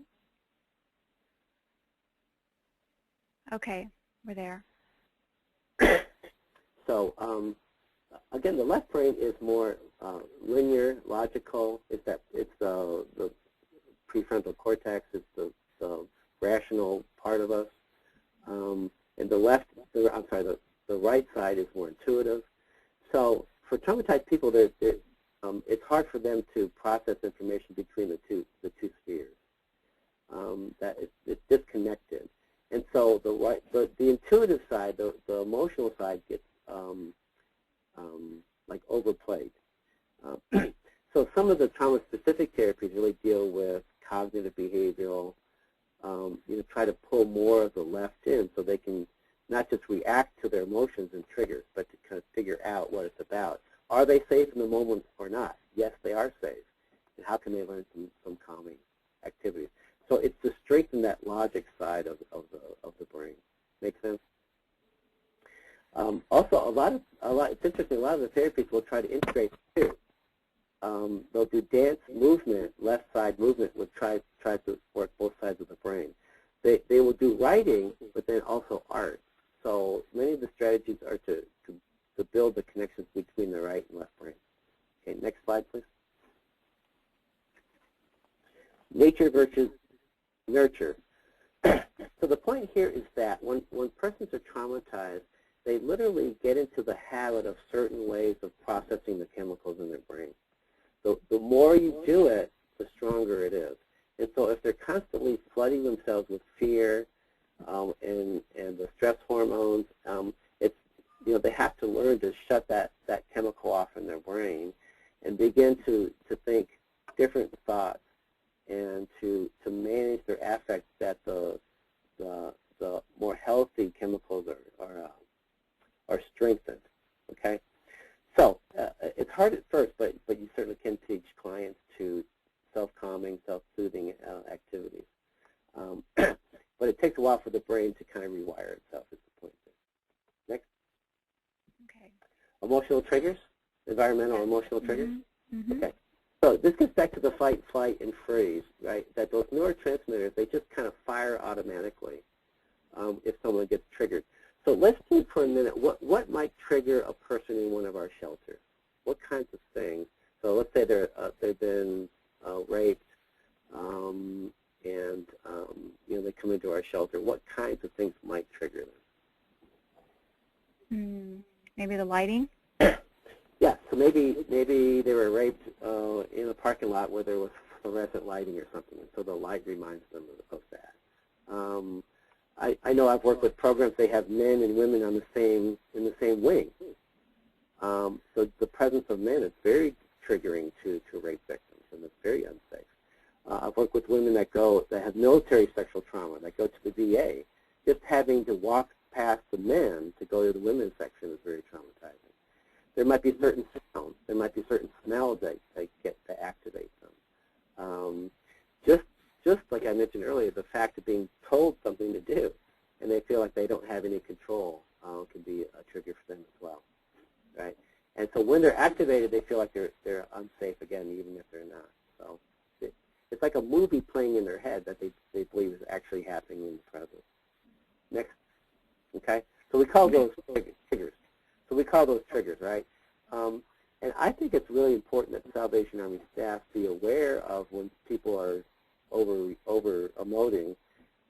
Okay, we're there. So again, the left brain is more linear, logical. It's the prefrontal cortex. It's the rational part of us. And the right side is more intuitive. So for traumatized people, it's hard for them to process information between the two spheres. That it's disconnected. And so the intuitive side, the emotional side gets like overplayed. So some of the trauma-specific therapies really deal with cognitive behavioral, try to pull more of the left in so they can not just react to their emotions and triggers, but to kind of figure out what it's about. Are they safe in the moment or not? Yes, they are safe. And how can they learn some calming activities? So it's to strengthen that logic side of the brain. Make sense? Also, it's interesting. A lot of the therapies will try to integrate too. They'll do dance movement, left side movement, will try to work both sides of the brain. They will do writing, but then also art. So many of the strategies are to build the connections between the right and left brain. Okay, next slide, please. Nature versus nurture. So the point here is that when persons are traumatized, they literally get into the habit of certain ways of processing the chemicals in their brain. The more you do it, the stronger it is. And so if they're constantly flooding themselves with fear and the stress hormones, they have to learn to shut that chemical off in their brain and begin to think different thoughts and to manage their affects that the more healthy chemicals are strengthened. Okay, so it's hard at first, but you certainly can teach clients to self-calming, self-soothing activities. But it takes a while for the brain to kind of rewire itself. Is the point there. Next. Okay. Emotional triggers, environmental emotional triggers. Mm-hmm. Okay. So this gets back to the fight, flight, and freeze, right? That those neurotransmitters, they just kind of fire automatically if someone gets triggered. So let's think for a minute, what might trigger a person in one of our shelters? What kinds of things? So let's say they've been raped, and they come into our shelter. What kinds of things might trigger them? Maybe the lighting? Yeah, so maybe they were raped in a parking lot where there was fluorescent lighting or something, and so the light reminds them of that. I know I've worked with programs. They have men and women in the same wing. So the presence of men is very triggering to rape victims, and it's very unsafe. I've worked with women that have military sexual trauma, that go to the VA. Just having to walk past the men to go to the women's section is very traumatizing. There might be certain sounds, there might be certain smells that get to activate them. Just like I mentioned earlier, the fact of being told something to do, and they feel like they don't have any control, can be a trigger for them as well, right? And so when they're activated, they feel like they're unsafe again, even if they're not. So it's like a movie playing in their head that they believe is actually happening in the present. Next, okay? So we call those triggers. So we call those triggers, right? And I think it's really important that Salvation Army staff be aware of when people are over emoting,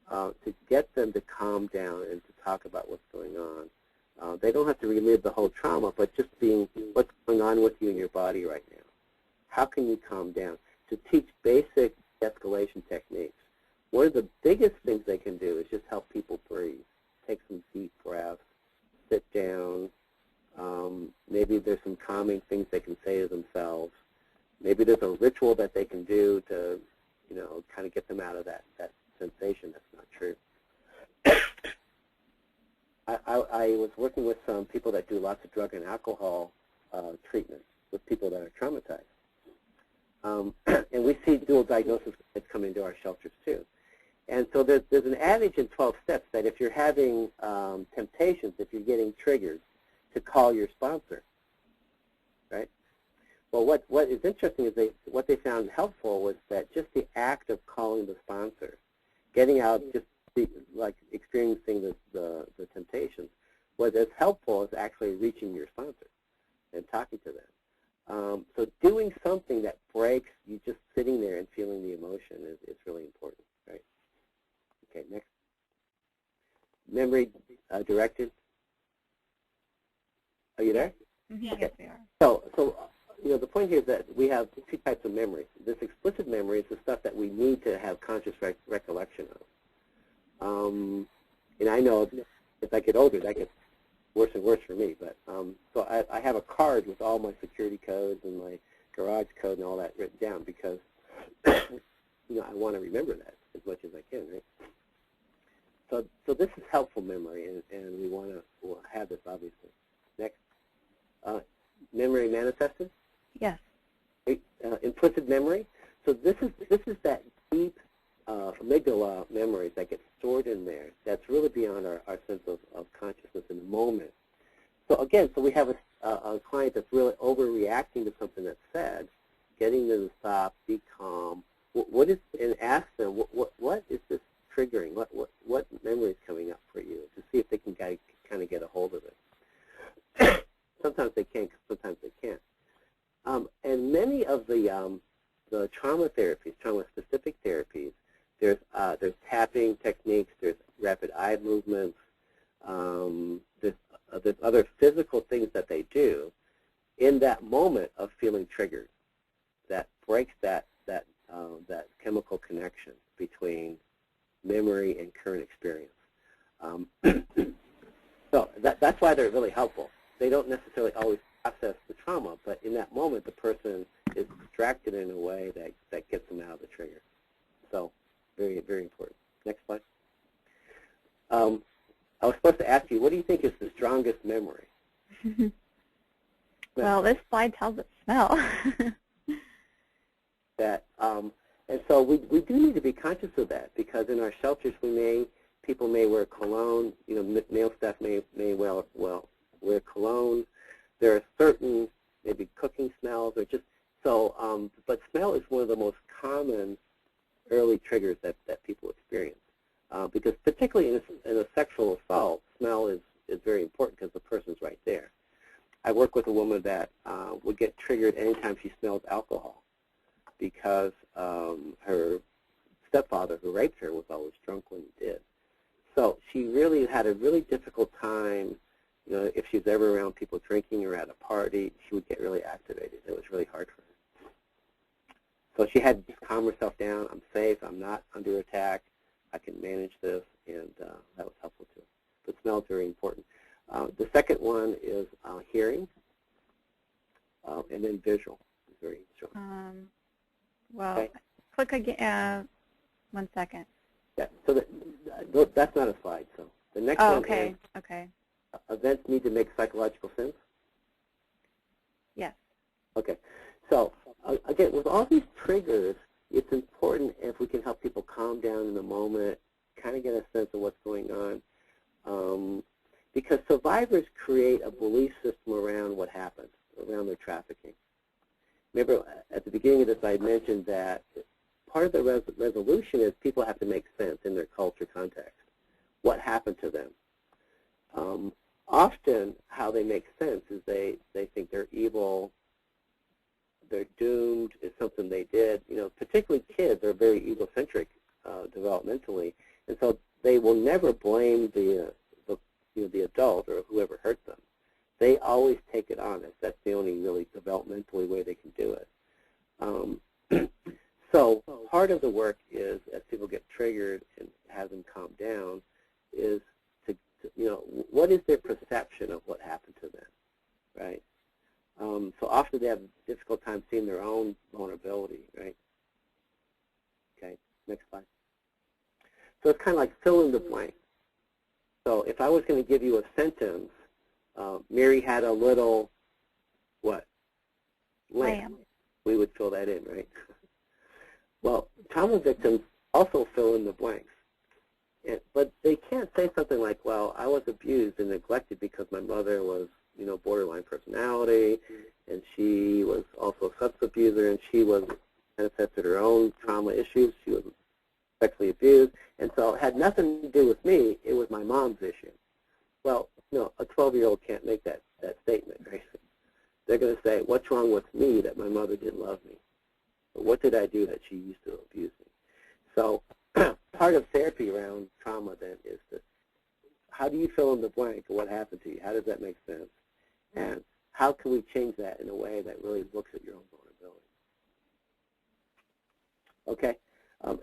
to get them to calm down and to talk about what's going on. They don't have to relive the whole trauma, but just being what's going on with you in your body right now. How can you calm down? To teach basic de-escalation techniques. One of the biggest things they can do is just help people breathe. Take some deep breaths, sit down. Maybe there's some calming things they can say to themselves. Maybe there's a ritual that they can do to, kind of get them out of that sensation that's not true. I was working with some people that do lots of drug and alcohol treatments with people that are traumatized. And we see dual diagnosis that's coming into our shelters too. And so there's an adage in 12 steps that if you're having temptations, if you're getting triggered, to call your sponsor, right? Well, what is interesting is what they found helpful was that just the act of calling the sponsor, getting out, just like experiencing the temptations, was as helpful as actually reaching your sponsor and talking to them. So doing something that breaks you just sitting there and feeling the emotion is really important, right? Okay, next. Memory directed. Are you there? Mm-hmm. Okay. Yes, we are. So the point here is that we have two types of memory. This explicit memory is the stuff that we need to have conscious recollection of. And I know as I get older, that gets worse and worse for me. But so I have a card with all my security codes and my garage code and all because I want to remember that as much as I can, right? So this is helpful memory, and we want to have this, obviously. Next, memory manifested. Yes. Implicit memory. So this is that deep amygdala memories that get stored in there. That's really beyond our sense of consciousness in the moment. So again, we have a client that's really overreacting to something that's said, getting them to stop, be calm. And ask them what is this triggering? What memory is coming up for you, to see if they can kind of get a hold of it. Sometimes they can, sometimes they can't. And many of the trauma therapies, trauma-specific therapies, there's tapping techniques, there's rapid eye movements, there's other physical things that they do in that moment of feeling triggered that breaks that chemical connection between memory and current experience. So that's why they're really helpful. They don't necessarily always process the trauma, but in that moment, the person is distracted in a way that gets them out of the trigger. So very, very important. Next slide. I was supposed to ask you, what do you think is the strongest memory? Well, this slide tells it smell. And so we do need to be conscious of that, because in our shelters people may wear cologne. Male staff may well wear cologne. There are certain maybe cooking smells or just so. But smell is one of the most common early triggers that people experience, because particularly in a sexual assault, smell is very important because the person's right there. I work with a woman that would get triggered anytime she smells alcohol, because her stepfather who raped her was always drunk when he did. So she really had a really difficult time. If she was ever around people drinking or at a party, she would get really activated. It was really hard for her. So she had to calm herself down. I'm safe. I'm not under attack. I can manage this, and that was helpful too. But smell is very important. The second one is hearing, and then visual is very strong. Well, okay. Click again. 1 second. Yeah, so that's not a slide. So the next one okay. is okay. Events need to make psychological sense. Yes. Okay. So again, with all these triggers, it's important if we can help people calm down in the moment, kind of get a sense of what's going on, because survivors create a belief system around what happened, around their trafficking. Remember, at the beginning of this, I mentioned that part of the resolution is people have to make sense in their culture context. What happened to them? Often, how they make sense is they think they're evil, they're doomed, it's something they did. Particularly kids are very egocentric developmentally, and so they will never blame the adult or whoever hurt them. They always take it on. That's the only really developmentally way they can do it. So part of the work is, as people get triggered and have them calm down, is to what is their perception of what happened to them, right? So often they have a difficult time seeing their own vulnerability, right? Okay, next slide. So it's kind of like fill in the blank. So if I was going to give you a sentence, Mary had a little, what? Lamb. We would fill that in, right? Well, trauma victims also fill in the blanks. But they can't say something like, well, I was abused and neglected because my mother was, borderline personality, and she was also a substance abuser, and she was manifested her own trauma issues. She was sexually abused, and so it had nothing to do with me. It was my mom's issue. Well, no, a 12-year-old can't make that statement, right? They're going to say, what's wrong with me that my mother didn't love me? Or what did I do that she used to abuse me? So part of therapy around trauma then is how do you fill in the blank of what happened to you? How does that make sense? And how can we change that in a way that really looks at your own vulnerability? Okay,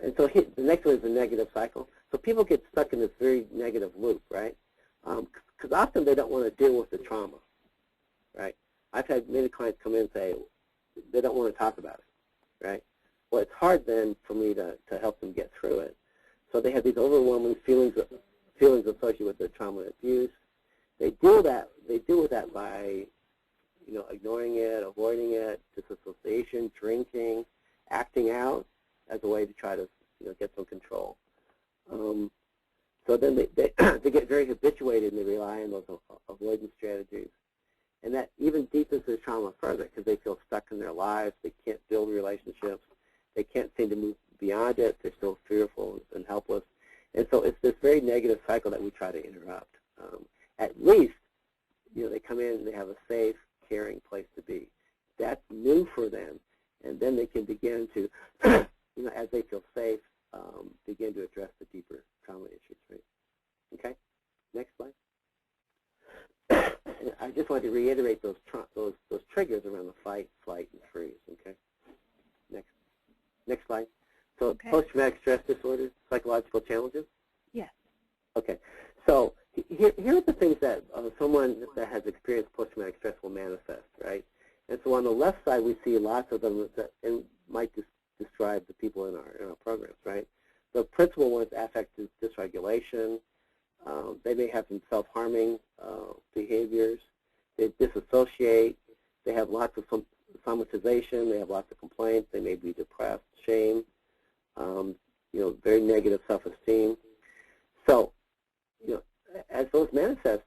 and so the next one is the negative cycle. So people get stuck in this very negative loop, right? Because often they don't want to deal with the trauma, right? I've had many clients come in and say they don't want to talk about it, right? Well, it's hard then for me to help them get through it. So they have these overwhelming feelings associated with the trauma and abuse. They deal with that by, ignoring it, avoiding it, disassociation, drinking, acting out as a way to try to, get some control. So then they get very habituated and they rely on those avoidance strategies. And that even deepens their trauma further because they feel stuck in their lives. They can't build relationships. They can't seem to move beyond it. They're still fearful and helpless. And so it's this very negative cycle that we try to interrupt. At least, they come in and they have a safe, caring place to be. That's new for them. And then they can begin to, as they feel safe, begin to address the deeper trauma issues, right? Okay? Next slide. I just wanted to reiterate those triggers around the fight, flight, and freeze, okay? Next slide. So okay. Post-traumatic stress disorder, psychological challenges? Yes. Okay. So here are the things that someone that has experienced post-traumatic stress will manifest, right? And so on the left side, we see lots of them that might describe the people in our programs, right? The principal one is affective dysregulation. They may have some self-harming behaviors. They disassociate. They have lots of somatization. They have lots of complaints. They may be depressed, shame, very negative self-esteem. So, as those manifest,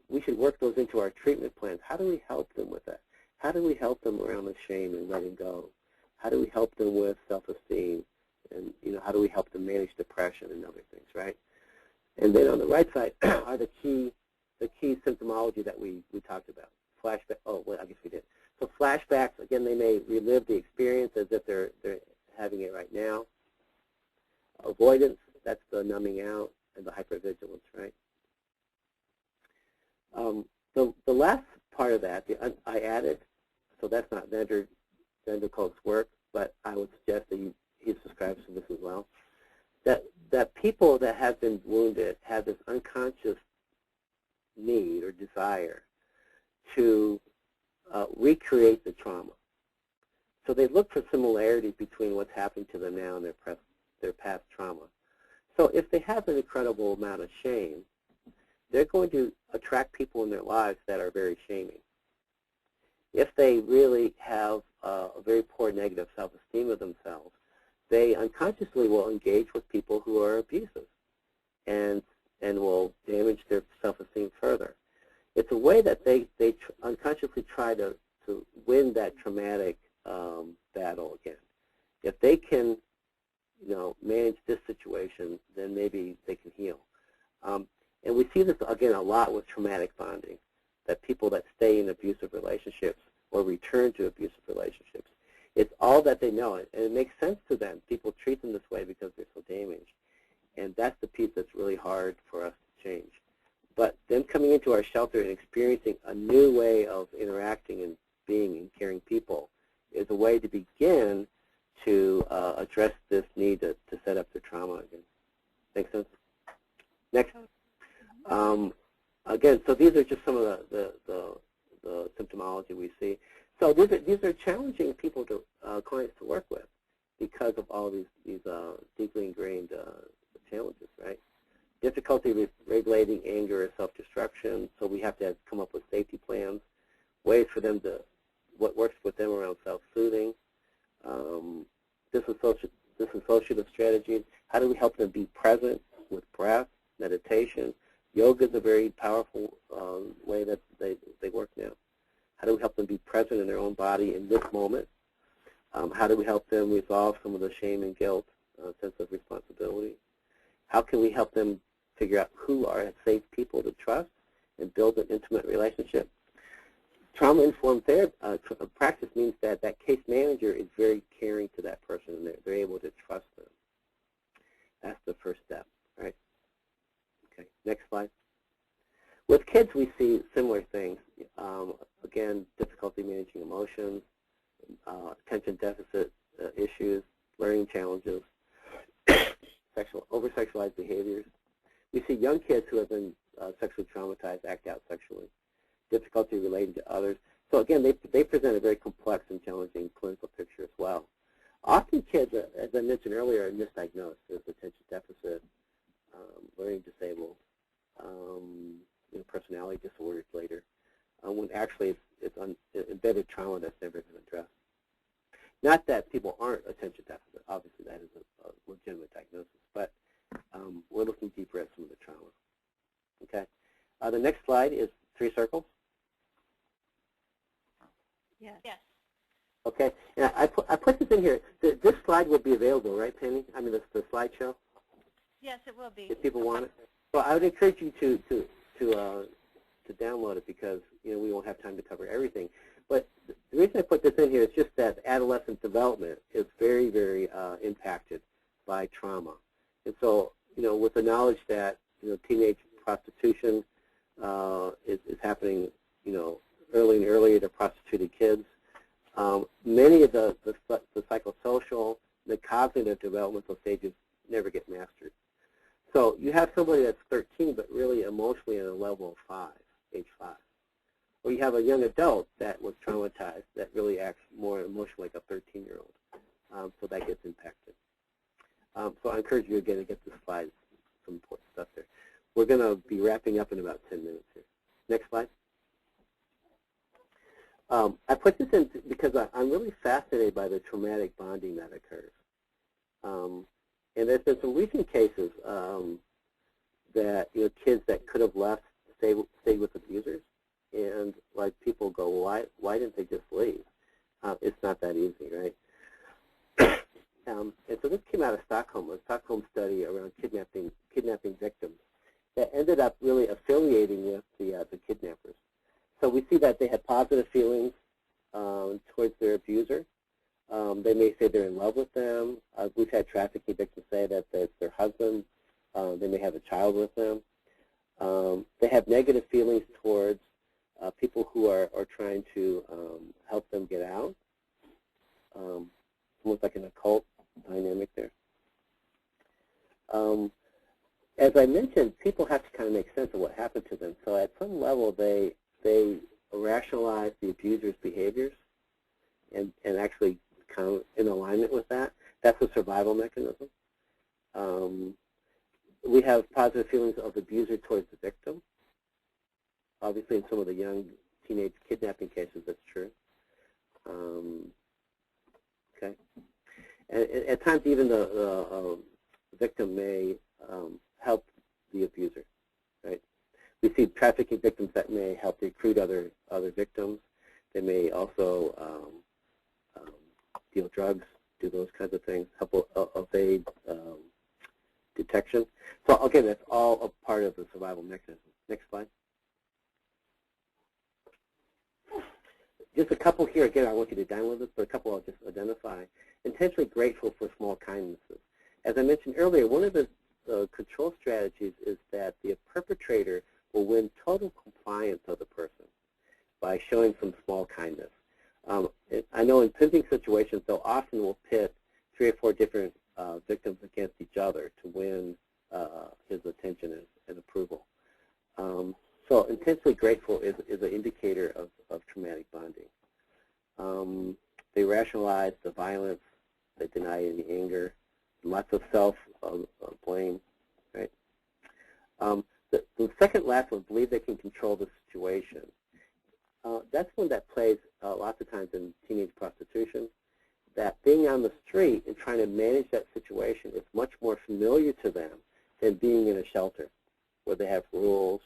we should work those into our treatment plans. How do we help them with that? How do we help them around the shame and letting go? How do we help them with self-esteem? And, how do we help them manage depression and other things, right? And then on the right side are the key symptomology that we talked about. Flashback. Oh, well, I guess we did. So flashbacks, again, they may relive the experience as if they're having it right now. Avoidance, that's the numbing out and the hypervigilance, right? The last part of that, I added, so that's not Vanderkolk's work, but I would suggest that he subscribes to this as well, that people that have been wounded have this unconscious need or desire to recreate the trauma. So they look for similarities between what's happening to them now and their past trauma. So if they have an incredible amount of shame, they're going to attract people in their lives that are very shaming. If they really have a very poor negative self-esteem of themselves, they unconsciously will engage with people who are abusive and will damage their self-esteem further. It's a way that they unconsciously try to win that traumatic battle again. If they can, manage this situation, then maybe they can heal. And we see this, again, a lot with traumatic bonding, that people that stay in abusive relationships or return to abusive relationships, it's all that they know, and it makes sense to them. People treat them this way because they're so damaged. And that's the piece that's really hard for us to change. But them coming into our shelter and experiencing a new way of interacting and being and caring people is a way to begin to address this need to set up the trauma again. Make sense? Next. Again, so these are just some of the symptomology we see. So these are challenging people clients to work with because of all these deeply ingrained challenges, right? Difficulty with regulating anger or self-destruction, so we have to come up with safety plans, ways for them what works with them around self-soothing, disassociative strategies. How do we help them be present with breath, meditation? Yoga is a very powerful way that they work now. How do we help them be present in their own body in this moment? How do we help them resolve some of the shame and guilt, sense of responsibility? How can we help them figure out who are safe people to trust and build an intimate relationship? Trauma-informed practice means that case manager is very caring to that person and they're able to trust them. That's the first step, right? Okay, next slide. With kids, we see similar things. Again, difficulty managing emotions, attention deficit issues, learning challenges, over-sexualized behaviors. We see young kids who have been sexually traumatized act out sexually, difficulty relating to others. So again, they present a very complex and challenging clinical picture as well. Often kids, as I mentioned earlier, are misdiagnosed as attention deficit, learning disabled, personality disorders later, when actually it's embedded trauma that's never been addressed. Not that people aren't attention deficit. Obviously, that is a legitimate diagnosis, but we're looking deeper at some of the trauma. Okay. The next slide is 3 circles. Yes. Okay. And I put this in here. This slide will be available, right, Penny? I mean, the slideshow. Yes, it will be. If people want it. So I would encourage you to download it because we won't have time to cover everything. But the reason I put this in here is just that adolescent development is very, very impacted by trauma. And so, with the knowledge that teenage prostitution is happening, early and earlier to prostituted kids, many of the psychosocial, the cognitive developmental stages never get mastered. So you have somebody that's 13 but really emotionally at a level of 5, age 5. Or you have a young adult that was traumatized that really acts more emotionally like a 13-year-old. So that gets impacted. So I encourage you again to get the slides, some important stuff there. We're going to be wrapping up in about 10 minutes here. Next slide. I put this in because I'm really fascinated by the traumatic bonding that occurs. And there's been some recent cases that kids that could have left stayed with abusers, and like people go, why didn't they just leave? It's not that easy, right? And so this came out of Stockholm, a Stockholm study around kidnapping victims that ended up really affiliating with the kidnappers. So we see that they had positive feelings towards their abuser. They may say they're in love with them. We've had trafficking victims say that it's their husband. They may have a child with them. They have negative feelings towards people who are trying to help them get out. Almost like an occult dynamic there. As I mentioned, people have to kind of make sense of what happened to them. So at some level, they rationalize the abuser's behaviors and actually kind of in alignment with that. That's a survival mechanism. We have positive feelings of the abuser towards the victim. Obviously, in some of the young teenage kidnapping cases, that's true. Okay. And at times, even the victim may help the abuser, right? We see trafficking victims that may help recruit other victims. They may also deal drugs, do those kinds of things, help evade detection. So again, that's all a part of the survival mechanism. Next slide. Just a couple here. Again, I want you to download this, but a couple I'll just identify. Intentionally grateful for small kindnesses. As I mentioned earlier, one of the control strategies is that the perpetrator will win total compliance of the person by showing some small kindness. I know in pimping situations, they'll often will pit 3 or 4 different victims against each other to win his attention and approval. So intentionally grateful is an indicator of traumatic bonding. They rationalize the violence, they deny any anger, lots of self-blame, right? The second last one, believe they can control the situation. That's one that plays lots of times in teenage prostitution, that being on the street and trying to manage that situation is much more familiar to them than being in a shelter where they have rules.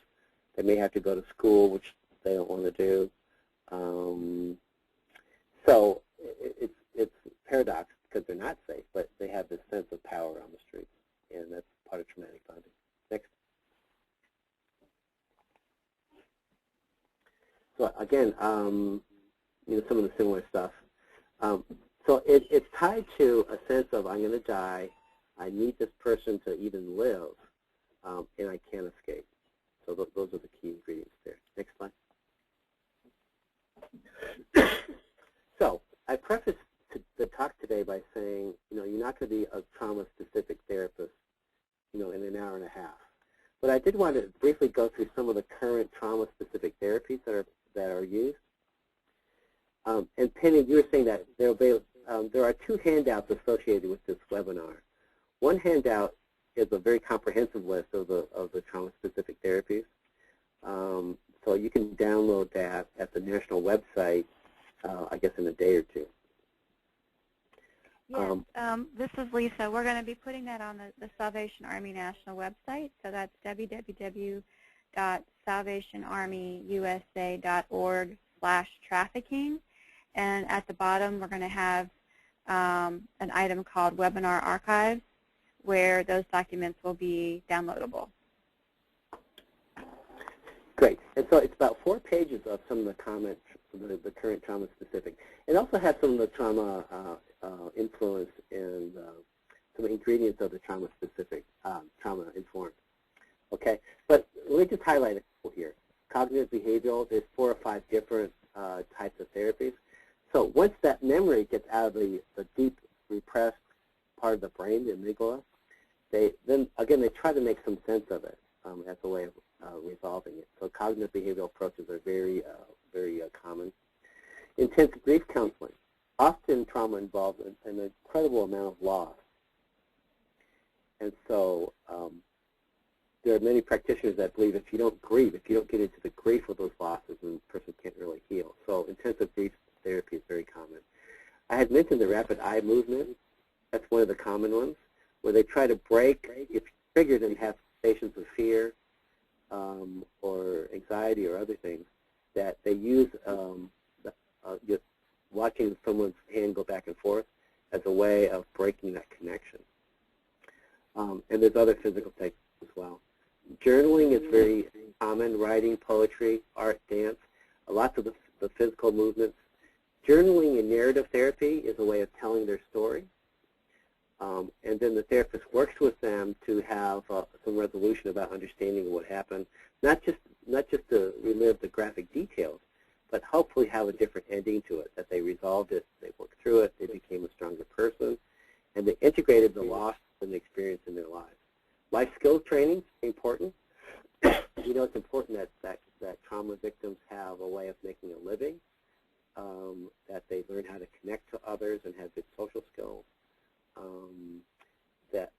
They may have to go to school, which they don't want to do. So it's a paradox because they're not safe, but they have this sense of power on the streets, and that's part of traumatic bonding. Next. So again, some of the similar stuff. So it's tied to a sense of I'm going to die, I need this person to even live, and I can't escape. So those are the key ingredients there. Next slide. So I prefaced the talk today by saying, you're not going to be a trauma-specific therapist, in an hour and a half. But I did want to briefly go through some of the current trauma-specific therapies that are used. And Penny, you were saying that there will be there are two handouts associated with this webinar. One handout is a very comprehensive list of the trauma-specific therapies. So you can download that at the national website, I guess, in a day or two. Yes, this is Lisa. We're going to be putting that on the Salvation Army National website. So that's www.salvationarmyusa.org/trafficking. And at the bottom, we're going to have an item called Webinar Archives, where those documents will be downloadable. Great. And so it's about 4 pages of some of the comments, the current trauma-specific. It also has some of the trauma influence and some ingredients of the trauma-specific, trauma-informed. Okay? But let me just highlight a couple here. Cognitive behavioral, there's 4 or 5 different types of therapies. So once that memory gets out of the deep repressed part of the brain, the amygdala, they try to make some sense of it as a way of resolving it. So cognitive behavioral approaches are very common. Intensive grief counseling. Often trauma involves an incredible amount of loss. And so there are many practitioners that believe if you don't grieve, if you don't get into the grief of those losses, then the person can't really heal. So intensive grief therapy is very common. I had mentioned the rapid eye movement. That's one of the common ones, where they try to break, if you're triggered and have sensations of fear or anxiety or other things, that they use watching someone's hand go back and forth as a way of breaking that connection. And there's other physical techniques as well. Journaling is very common, writing, poetry, art, dance, lots of the physical movements. Journaling and narrative therapy is a way of telling their story. And then the therapist works with them to have some resolution about understanding what happened, not just to relive the graphic details, but hopefully have a different ending to it, that they resolved it, they worked through it, they became a stronger person, and they integrated the loss and the experience in their lives. Life skills training is important. You know, it's important that trauma victims have a way of making a living, that they learn how to connect to others and have good social skills, that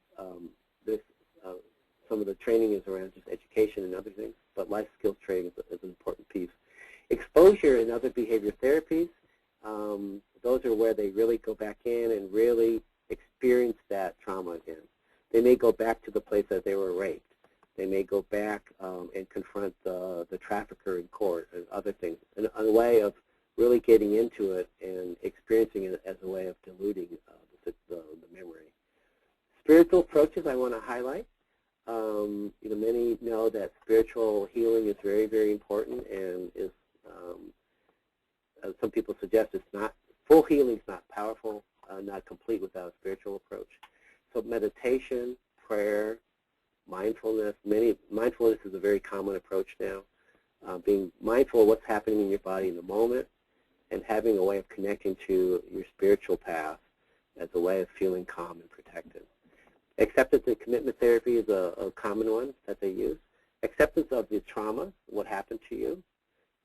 some of the training is around just education and other things, but life skills training is an important piece. Exposure and other behavior therapies, those are where they really go back in and really experience that trauma again. They may go back to the place that they were raped. They may go back and confront the trafficker in court and other things, in a way of really getting into it and experiencing it as a way of diluting the memory. Spiritual approaches I want to highlight. You know, many know that spiritual healing is very, very important, and is some people suggest it's not full healing is not powerful, not complete without a spiritual approach. So meditation, prayer, mindfulness. Mindfulness is a very common approach now. Being mindful of what's happening in your body in the moment, and having a way of connecting to your spiritual path as a way of feeling calm and protected. Acceptance and commitment therapy is a common one that they use. Acceptance of the trauma, what happened to you,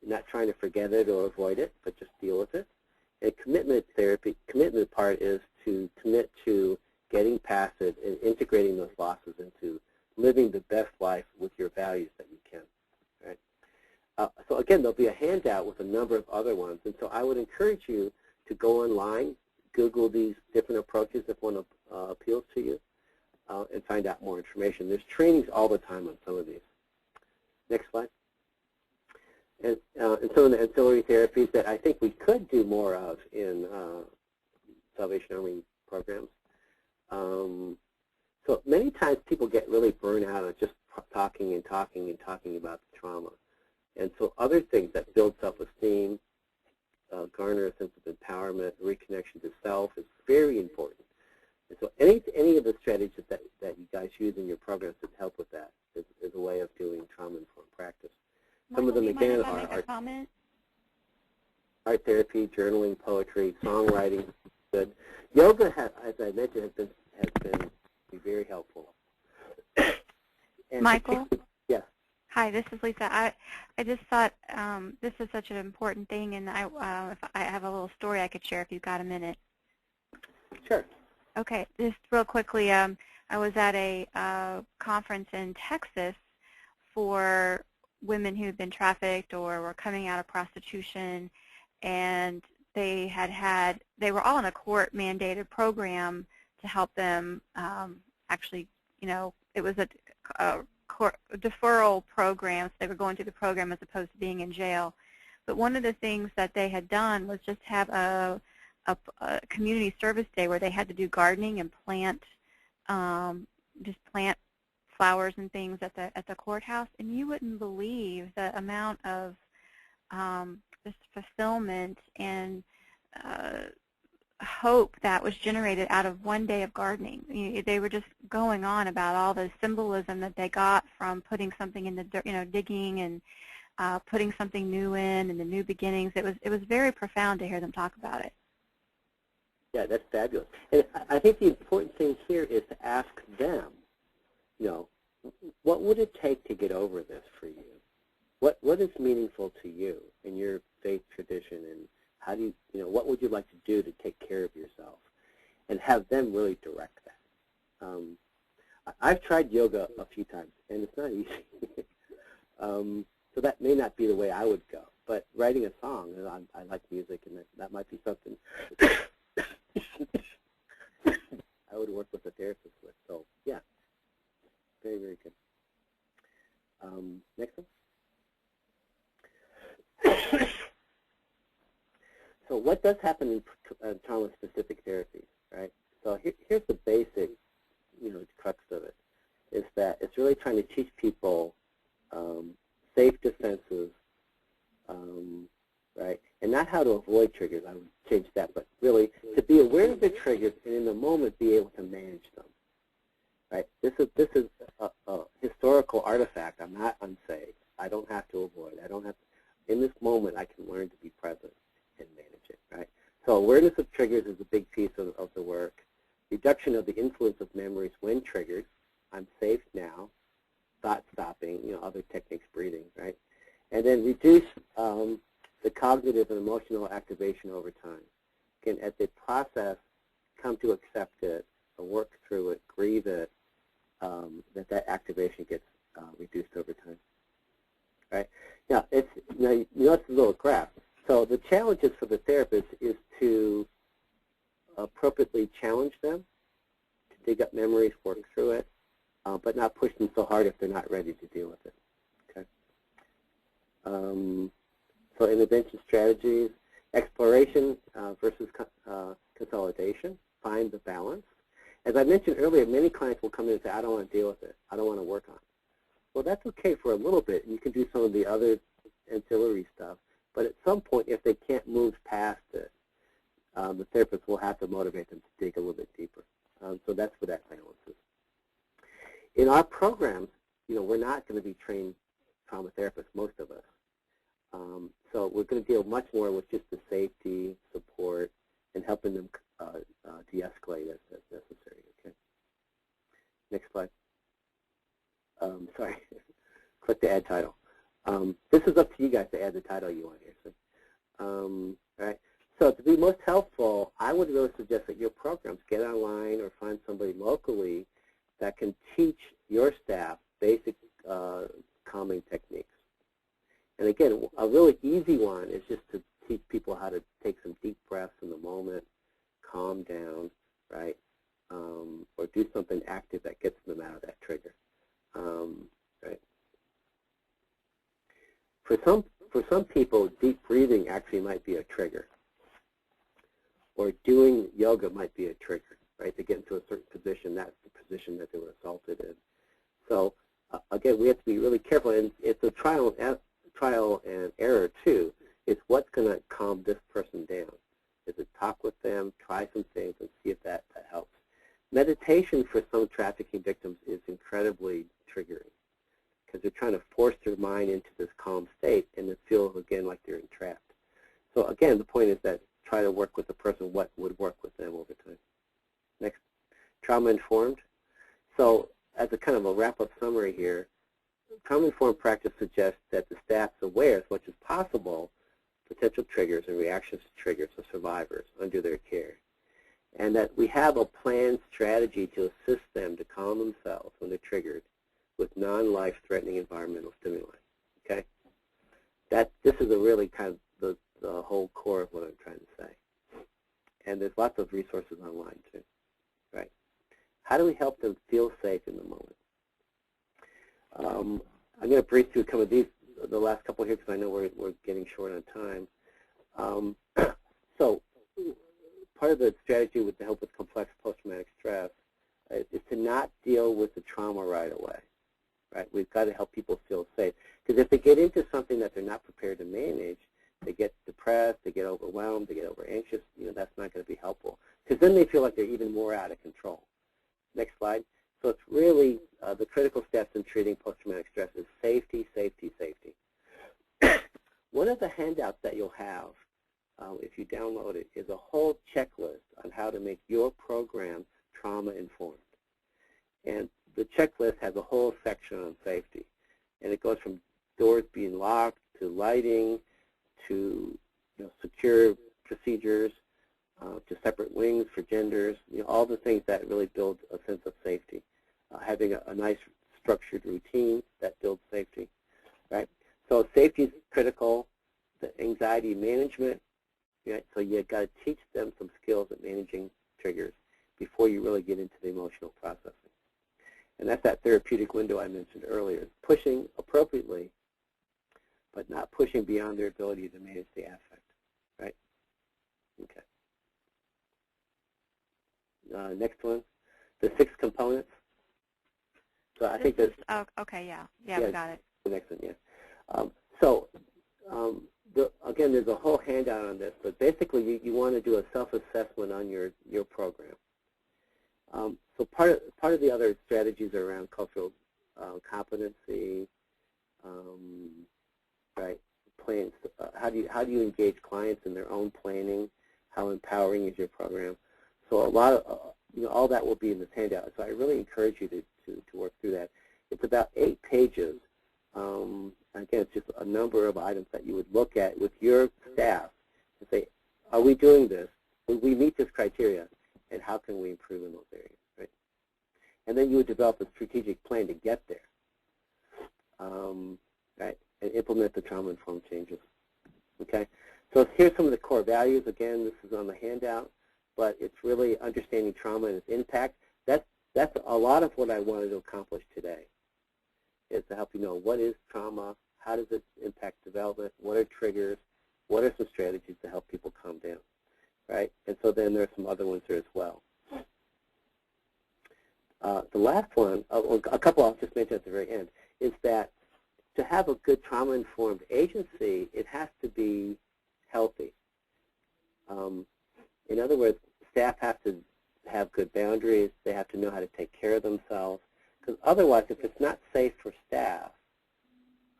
not trying to forget it or avoid it, but just deal with it. And commitment therapy, commitment part is to commit to getting past it and integrating those losses into living the best life with your values that you can. Right? So again, there'll be a handout with a number of other ones, and so I would encourage you to go online, Google these different approaches if one appeals to you, and find out more information. There's trainings all the time on some of these. Next slide. And some of the ancillary therapies that I think we could do more of in Salvation Army programs. So many times people get really burned out of just talking and talking and talking about the trauma. And so other things that build self-esteem, garner a sense of empowerment, reconnection to self is very important. And so any of the strategies that you guys use in your programs to help with that is a way of doing trauma-informed practice. Some of them, again, are art therapy, journaling, poetry, songwriting. Good. Yoga, as I mentioned, has been very helpful. And Michael? Yes. Hi, this is Lisa. I just thought this is such an important thing, and if I have a little story I could share if you've got a minute. Sure. Okay, just real quickly, I was at a conference in Texas for women who've been trafficked or were coming out of prostitution, and they were all in a court-mandated program to help them actually, it was a court deferral program, so they were going through the program as opposed to being in jail. But one of the things that they had done was just have a community service day where they had to do gardening and just plant flowers and things at the courthouse, and you wouldn't believe the amount of just fulfillment and hope that was generated out of one day of gardening. They were just going on about all the symbolism that they got from putting something in the dirt, digging and putting something new in and the new beginnings. It was very profound to hear them talk about it. Yeah, that's fabulous. And I think the important thing here is to ask them, what would it take to get over this for you? What is meaningful to you in your faith tradition, and how do you, what would you like to do to take care of yourself? And have them really direct that. I've tried yoga a few times, and it's not easy. So that may not be the way I would go. But writing a song, I like music, and that might be something I would work with a therapist with. So, yeah, very, very good. Next one. So what does happen in trauma-specific therapies, right? So here's the basic, crux of it, is that it's really trying to teach people safe defenses, right? And not how to avoid triggers. I would change that, but really to be aware of the triggers and in the moment be able to manage them, right? This is a historical artifact. I'm not unsafe. I don't have to avoid. I don't have to. In this moment, I can learn to be present and manage it, right? So awareness of triggers is a big piece of the work. Reduction of the influence of memories when triggered. I'm safe now. Thought stopping, other techniques, breathing, right? And then reduce the cognitive and emotional activation over time. Again, as they process, come to accept it, work through it, grieve it, that activation gets reduced over time. Right? Now, you notice the little graph. So the challenges for the therapist is to appropriately challenge them, to dig up memories, work through it, but not push them so hard if they're not ready to deal with it. Okay. So intervention strategies, exploration versus consolidation, find the balance. As I mentioned earlier, many clients will come in and say, I don't want to deal with it. I don't want to work on it. Well, that's okay for a little bit. You can do some of the other ancillary stuff. But at some point, if they can't move past it, the therapist will have to motivate them to dig a little bit deeper. So that's where that balance is. In our programs, we're not going to be trained trauma therapists, most of us. So we're going to deal much more with just the safety, support, and helping them de-escalate as necessary. Okay. Next slide. Sorry. Click the add title. This is up to you guys to add the title you want here. So, right. So to be most helpful, I would really suggest that your programs get online or find somebody locally that can teach your staff basic calming techniques. And again, a really easy one is just to teach people how to take some deep breaths in the moment, calm down, right, or do something active that gets them out of that trigger, right. For some people, deep breathing actually might be a trigger, or doing yoga might be a trigger, right, to get into a certain position. That's the position that they were assaulted in. So again, we have to be really careful, and it's a trial and error too. It's what's going to calm this person down. Is it talk with them, try some things, and see if that helps. Meditation for some trafficking victims is incredibly triggering because they're trying to force their mind into this calm state, and it feels again like they're entrapped. So again, the point is that try to work with the person what would work with them over time. Next, trauma-informed. So as a kind of a wrap-up summary here, trauma-informed practice suggests that the staff's aware as much as possible potential triggers and reactions to triggers of survivors under their care. and that we have a planned strategy to assist them to calm themselves when they're triggered with non-life-threatening environmental stimuli. Okay, this is a really kind of the whole core of what I'm trying to say. And there's lots of resources online too, right? How do we help them feel safe in the moment? I'm going to breeze through some of these, the last couple here, because I know we're getting short on time. So part of the strategy with the help with complex post-traumatic stress is to not deal with the trauma right away, right? We've got to help people feel safe. Because if they get into something that they're not prepared to manage, they get depressed, they get overwhelmed, they get over anxious, that's not going to be helpful. Because then they feel like they're even more out of control. Next slide. So it's really the critical steps in treating post-traumatic stress is safety, safety, safety. One of the handouts that you'll have, if you download it, is a whole checklist on how to make your program trauma-informed. And the checklist has a whole section on safety. And it goes from doors being locked to lighting to secure procedures, to separate wings for genders, all the things that really build a sense of safety. Having a nice structured routine that builds safety, right? So safety is critical. The anxiety management, right? So you've got to teach them some skills at managing triggers before you really get into the emotional processing. And that's that therapeutic window I mentioned earlier, pushing appropriately, but not pushing beyond their ability to manage the affect, right? Okay. Next one, the 6 components. So I think that's... Oh, okay, yeah, we got it. The next one, yeah. Again, there's a whole handout on this, but basically you want to do a self-assessment on your program. So part of the other strategies are around cultural competency, right? Plans. How do you engage clients in their own planning? How empowering is your program? So a lot of all that will be in this handout. So I really encourage you to work through that. It's about 8 pages. Again, it's just a number of items that you would look at with your staff and say, are we doing this? Will we meet this criteria? And how can we improve in those areas, right? And then you would develop a strategic plan to get there, right? And implement the trauma-informed changes, okay? So here's some of the core values. Again, this is on the handout, but it's really understanding trauma and its impact. That's a lot of what I wanted to accomplish today, is to help you know what is trauma, how does it impact development, what are triggers, what are some strategies to help people calm down, right? And so then there's some other ones there as well. The last one, a couple I'll just mention at the very end, is that to have a good trauma-informed agency, it has to be healthy. In other words, staff have to have good boundaries. They have to know how to take care of themselves. Because otherwise, if it's not safe for staff,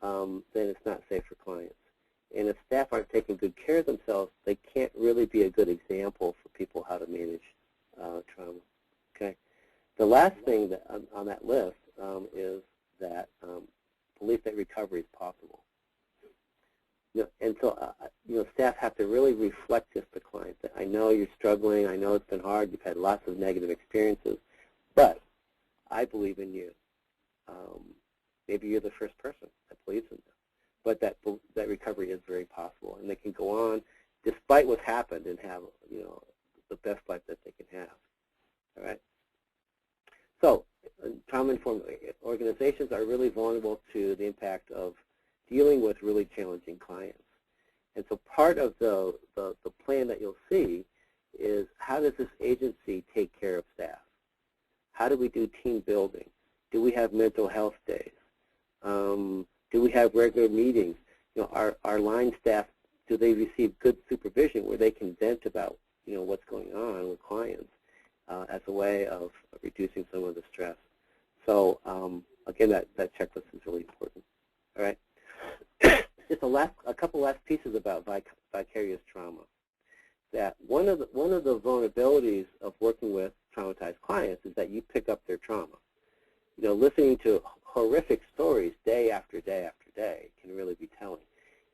then it's not safe for clients. And if staff aren't taking good care of themselves, they can't really be a good example for people how to manage trauma. Okay. The last thing that, on that list is that belief that recovery is possible. And so, staff have to really reflect this to clients. That I know you're struggling. I know it's been hard. You've had lots of negative experiences, but I believe in you. Maybe you're the first person that believes in them, but that recovery is very possible, and they can go on despite what's happened and have the best life that they can have. All right. So, trauma-informed organizations are really vulnerable to the impact of dealing with really challenging clients. And so part of the plan that you'll see is how does this agency take care of staff? How do we do team building? Do we have mental health days? Do we have regular meetings? Our line staff, do they receive good supervision where they can vent about what's going on with clients as a way of reducing some of the stress? So again, that checklist is really important. All right. Just a couple last pieces about vicarious trauma. That one of the vulnerabilities of working with traumatized clients is that you pick up their trauma. Listening to horrific stories day after day after day can really be telling.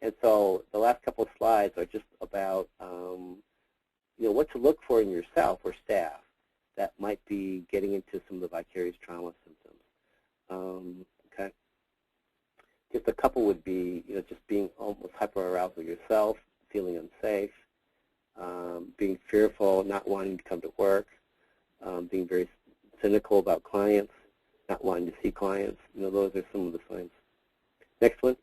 And so the last couple of slides are just about what to look for in yourself or staff that might be getting into some of the vicarious trauma symptoms. Okay. Just a couple would be, just being almost hyperarousal yourself, feeling unsafe, being fearful, not wanting to come to work, being very cynical about clients, not wanting to see clients. Those are some of the signs. Next one.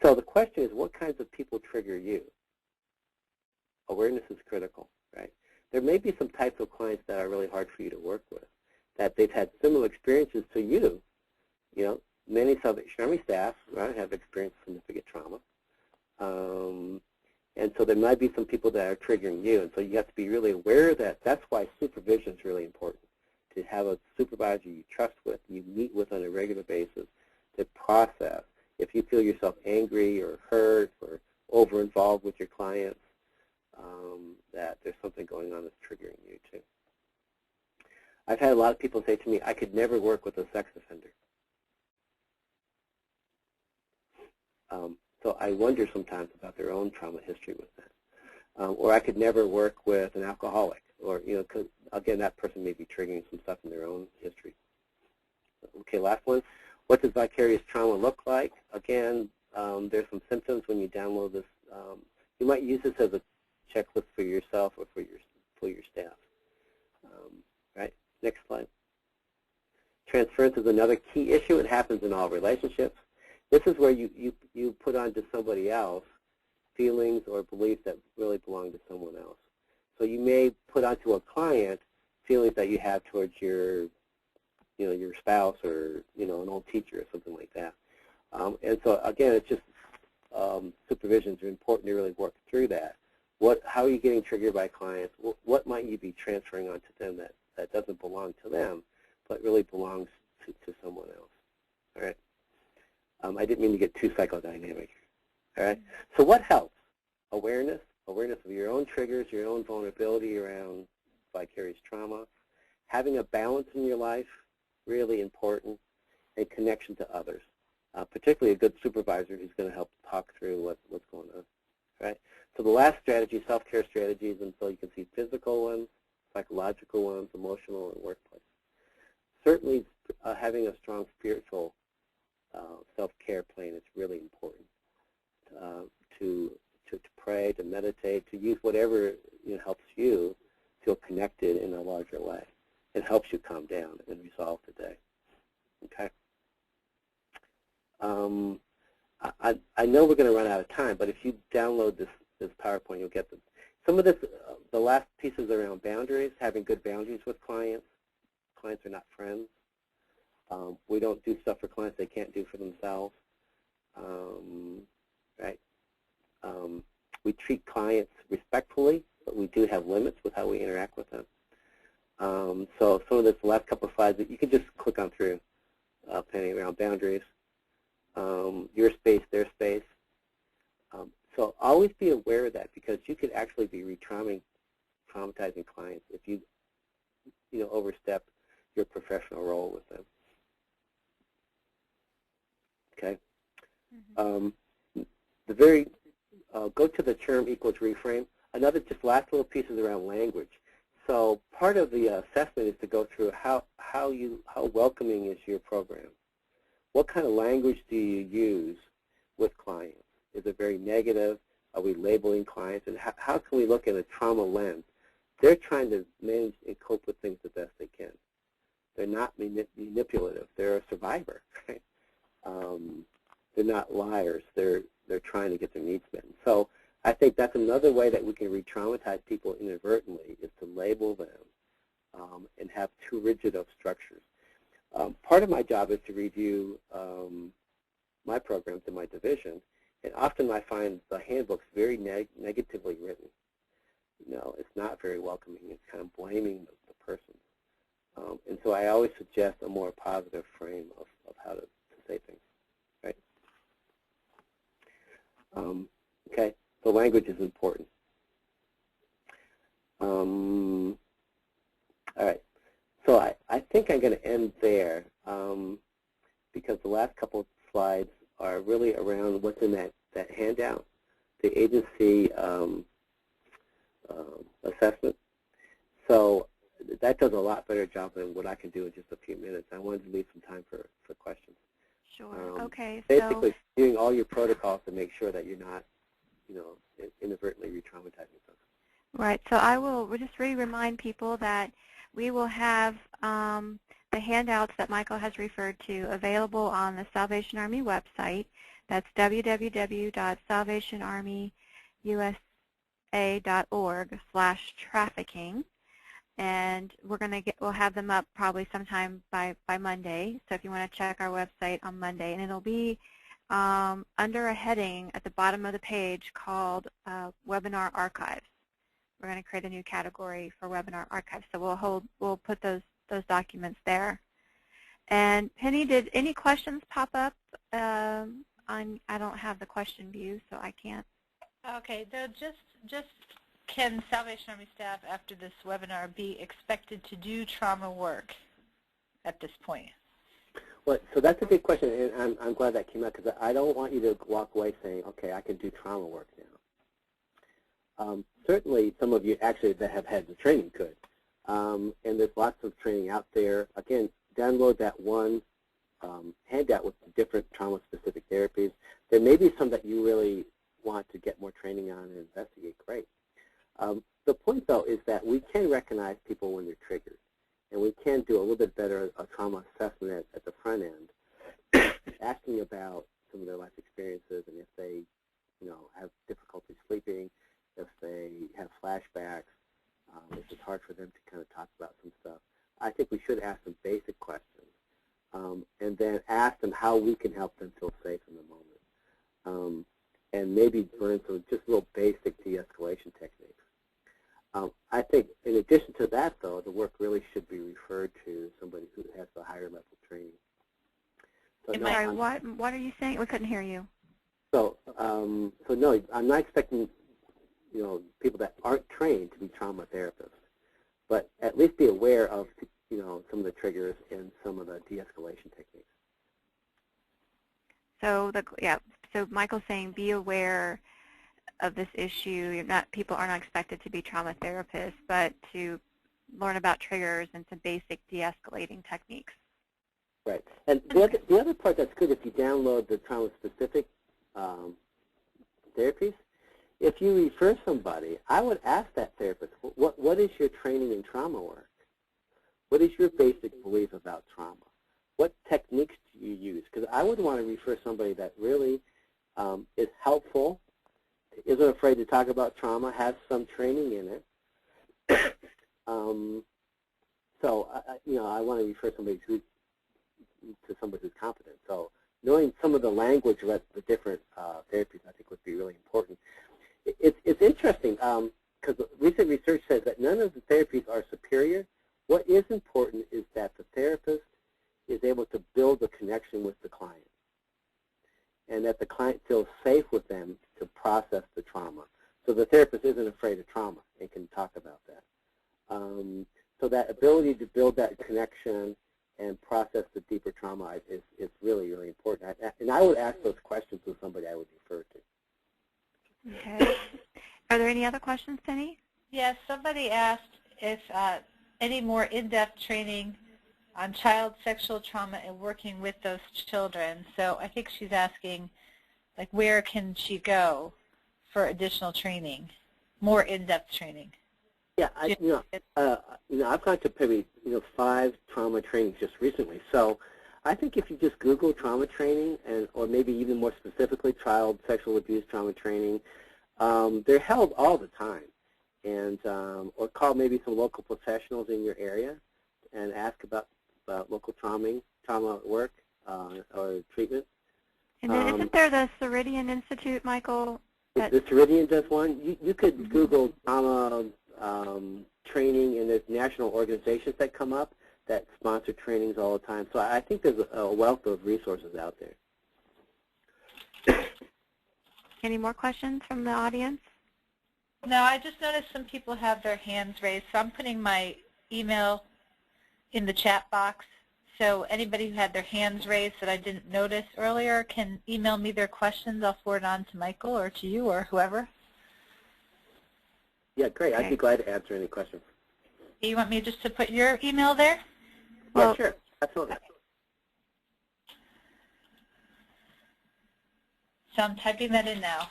So the question is, what kinds of people trigger you? Awareness is critical, right? There may be some types of clients that are really hard for you to work with, that they've had similar experiences to you. Many Salvation Army staff, right, have experienced significant trauma. And so there might be some people that are triggering you, and so you have to be really aware of that. That's why supervision is really important, to have a supervisor you trust with, you meet with on a regular basis to process. If you feel yourself angry or hurt or over-involved with your clients, that there's something going on that's triggering you too. I've had a lot of people say to me, I could never work with a sex offender. So I wonder sometimes about their own trauma history with that. Or I could never work with an alcoholic, or, because, again, that person may be triggering some stuff in their own history. Okay, last one. What does vicarious trauma look like? Again, there's some symptoms when you download this. You might use this as a checklist for yourself or for your staff. Right? Next slide. Transference is another key issue. It happens in all relationships. This is where you put onto somebody else feelings or beliefs that really belong to someone else. So you may put onto a client feelings that you have towards your spouse or, an old teacher or something like that. And so, again, it's just supervisions are important to really work through that. How are you getting triggered by clients? What might you be transferring onto them that doesn't belong to them, but really belongs to someone else? All right. I didn't mean to get too psychodynamic. All right. So what helps? Awareness of your own triggers, your own vulnerability around vicarious trauma, having a balance in your life, really important, and connection to others, particularly a good supervisor who's going to help talk through what's going on. Right. So the last strategy, self-care strategies, and so you can see physical ones, psychological ones, emotional, and workplace. Certainly, having a strong spiritual self-care plan is really important. To pray, to meditate, to use whatever helps you feel connected in a larger way. It helps you calm down and resolve the day. Okay. I know we're going to run out of time, but if you download this PowerPoint, you'll get some of this. The last pieces around boundaries, having good boundaries with clients. Clients are not friends. We don't do stuff for clients they can't do for themselves. Right? We treat clients respectfully, but we do have limits with how we interact with them. So some of this, the last couple of slides, you can just click on through, Penny, around boundaries, your space, their space. So always be aware of that, because you could actually be re-traumatizing clients if you, overstep your professional role with them. Okay. Go to the term equals reframe. Another just last little pieces around language. So part of the assessment is to go through how welcoming is your program. What kind of language do you use with clients? Is it very negative? Are we labeling clients? And how can we look at a trauma lens? They're trying to manage and cope with things the best they can. They're not manipulative. They're a survivor. Right? They're not liars. They're trying to get their needs met. So I think that's another way that we can re-traumatize people inadvertently, is to label them and have too rigid of structures. Part of my job is to review my programs in my division, and often I find the handbook's very negatively written. It's not very welcoming. It's kind of blaming the person. And so I always suggest a more positive frame of how to say things. Right? Okay, so language is important. All right, so I think I'm going to end there because the last couple of slides are really around what's in that handout. The agency assessment. So that does a lot better job than what I can do in just a few minutes. I wanted to leave some time for questions. Sure. Okay. Basically, doing all your protocols to make sure that you're not, inadvertently re-traumatizing folks. Right. So we'll just remind people that we will have the handouts that Michael has referred to available on the Salvation Army website. That's www.salvationarmyusa.org/trafficking. And we'll have them up probably sometime by Monday. So if you want to check our website on Monday, and it'll be under a heading at the bottom of the page called Webinar Archives. We're going to create a new category for Webinar Archives. So we'll put those documents there. And Penny, did any questions pop up? I don't have the question view, so I can't. Okay, so just can Salvation Army staff after this webinar be expected to do trauma work at this point? Well, so that's a good question, and I'm glad that came out, because I don't want you to walk away saying, okay, I can do trauma work now. Certainly, some of you actually that have had the training could, and there's lots of training out there. Again, download that one handout with the different trauma-specific therapies. There may be some that you really want to get more training on and investigate. Great. The point, though, is that we can recognize people when they're triggered, and we can do a little bit better a trauma assessment at the front end, asking about some of their life experiences and if they, have difficulty sleeping, if they have flashbacks, if it's hard for them to kind of talk about some stuff. I think we should ask them basic questions, and then ask them how we can help them feel safe in the moment, and maybe learn some just little basic de-escalation techniques. I think in addition to that, though, the work really should be referred to somebody who has the higher level training. So I'm sorry, what are you saying? We couldn't hear you. So no, I'm not expecting, people that aren't trained to be trauma therapists, but at least be aware of, some of the triggers and some of the de-escalation techniques. So so Michael's saying be aware of this issue. People are not expected to be trauma therapists, but to learn about triggers and some basic de-escalating techniques. Right. And the other part that's good, if you download the trauma-specific therapies, if you refer somebody, I would ask that therapist, what is your training in trauma work? What is your basic belief about trauma? What techniques do you use? Because I would want to refer somebody that really is helpful, isn't afraid to talk about trauma, has some training in it. So I want to refer somebody to somebody who's competent. So knowing some of the language of the different therapies, I think, would be really important. It's interesting because recent research says that none of the therapies are superior. What is important is that the therapist is able to build a connection with the client, and that the client feels safe with them to process the trauma. So the therapist isn't afraid of trauma and can talk about that. So that ability to build that connection and process the deeper trauma is really, really important. And I would ask those questions to somebody I would refer to. Okay. Are there any other questions, Penny? Yes, somebody asked if any more in-depth training on child sexual trauma and working with those children. So I think she's asking, like, where can she go for additional training, more in-depth training? Yeah, I've gone to maybe 5 trauma trainings just recently. So I think if you just Google trauma training, or maybe even more specifically child sexual abuse trauma training, they're held all the time, and or call maybe some local professionals in your area and ask about local trauma work or treatment. And then isn't there the Ceridian Institute, Michael? The Ceridian does one. You could Google trauma training, and there's national organizations that come up that sponsor trainings all the time. So I think there's a wealth of resources out there. Any more questions from the audience? No, I just noticed some people have their hands raised, so I'm putting my email in the chat box. So anybody who had their hands raised that I didn't notice earlier can email me their questions. I'll forward on to Michael or to you or whoever. Yeah, great. Okay. I'd be glad to answer any questions. You want me just to put your email there? Well, yeah, sure. Absolutely. So I'm typing that in now.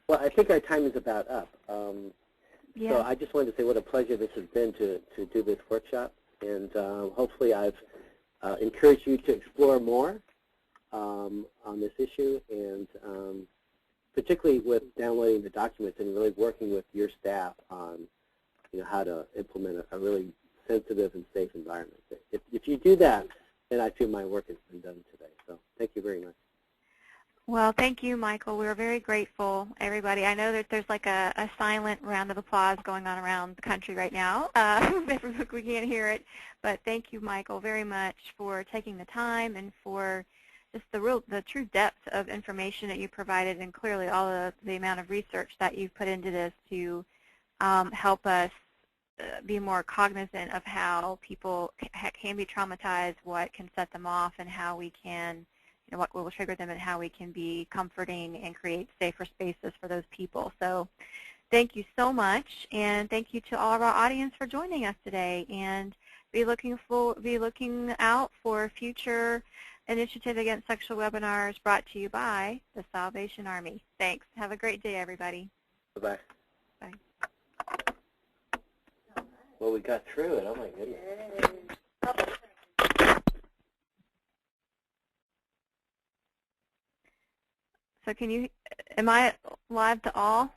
Well, I think our time is about up. yeah. So I just wanted to say what a pleasure this has been to do this workshop. And hopefully I've encouraged you to explore more on this issue, and particularly with downloading the documents and really working with your staff on how to implement a really sensitive and safe environment. If you do that, then I feel my work has been done today. So thank you very much. Well, thank you, Michael. We're very grateful, everybody. I know that there's like a silent round of applause going on around the country right now. We can't hear it, but thank you, Michael, very much for taking the time and for just the true depth of information that you provided, and clearly all of the amount of research that you've put into this to help us be more cognizant of how people can be traumatized, what can set them off, and how we can, what will trigger them, and how we can be comforting and create safer spaces for those people. So thank you so much, and thank you to all of our audience for joining us today, and be looking out for future Initiative Against Sexual webinars brought to you by the Salvation Army. Thanks. Have a great day, everybody. Bye-bye. Bye. Well, we got through it. Oh, my goodness. So am I live to all?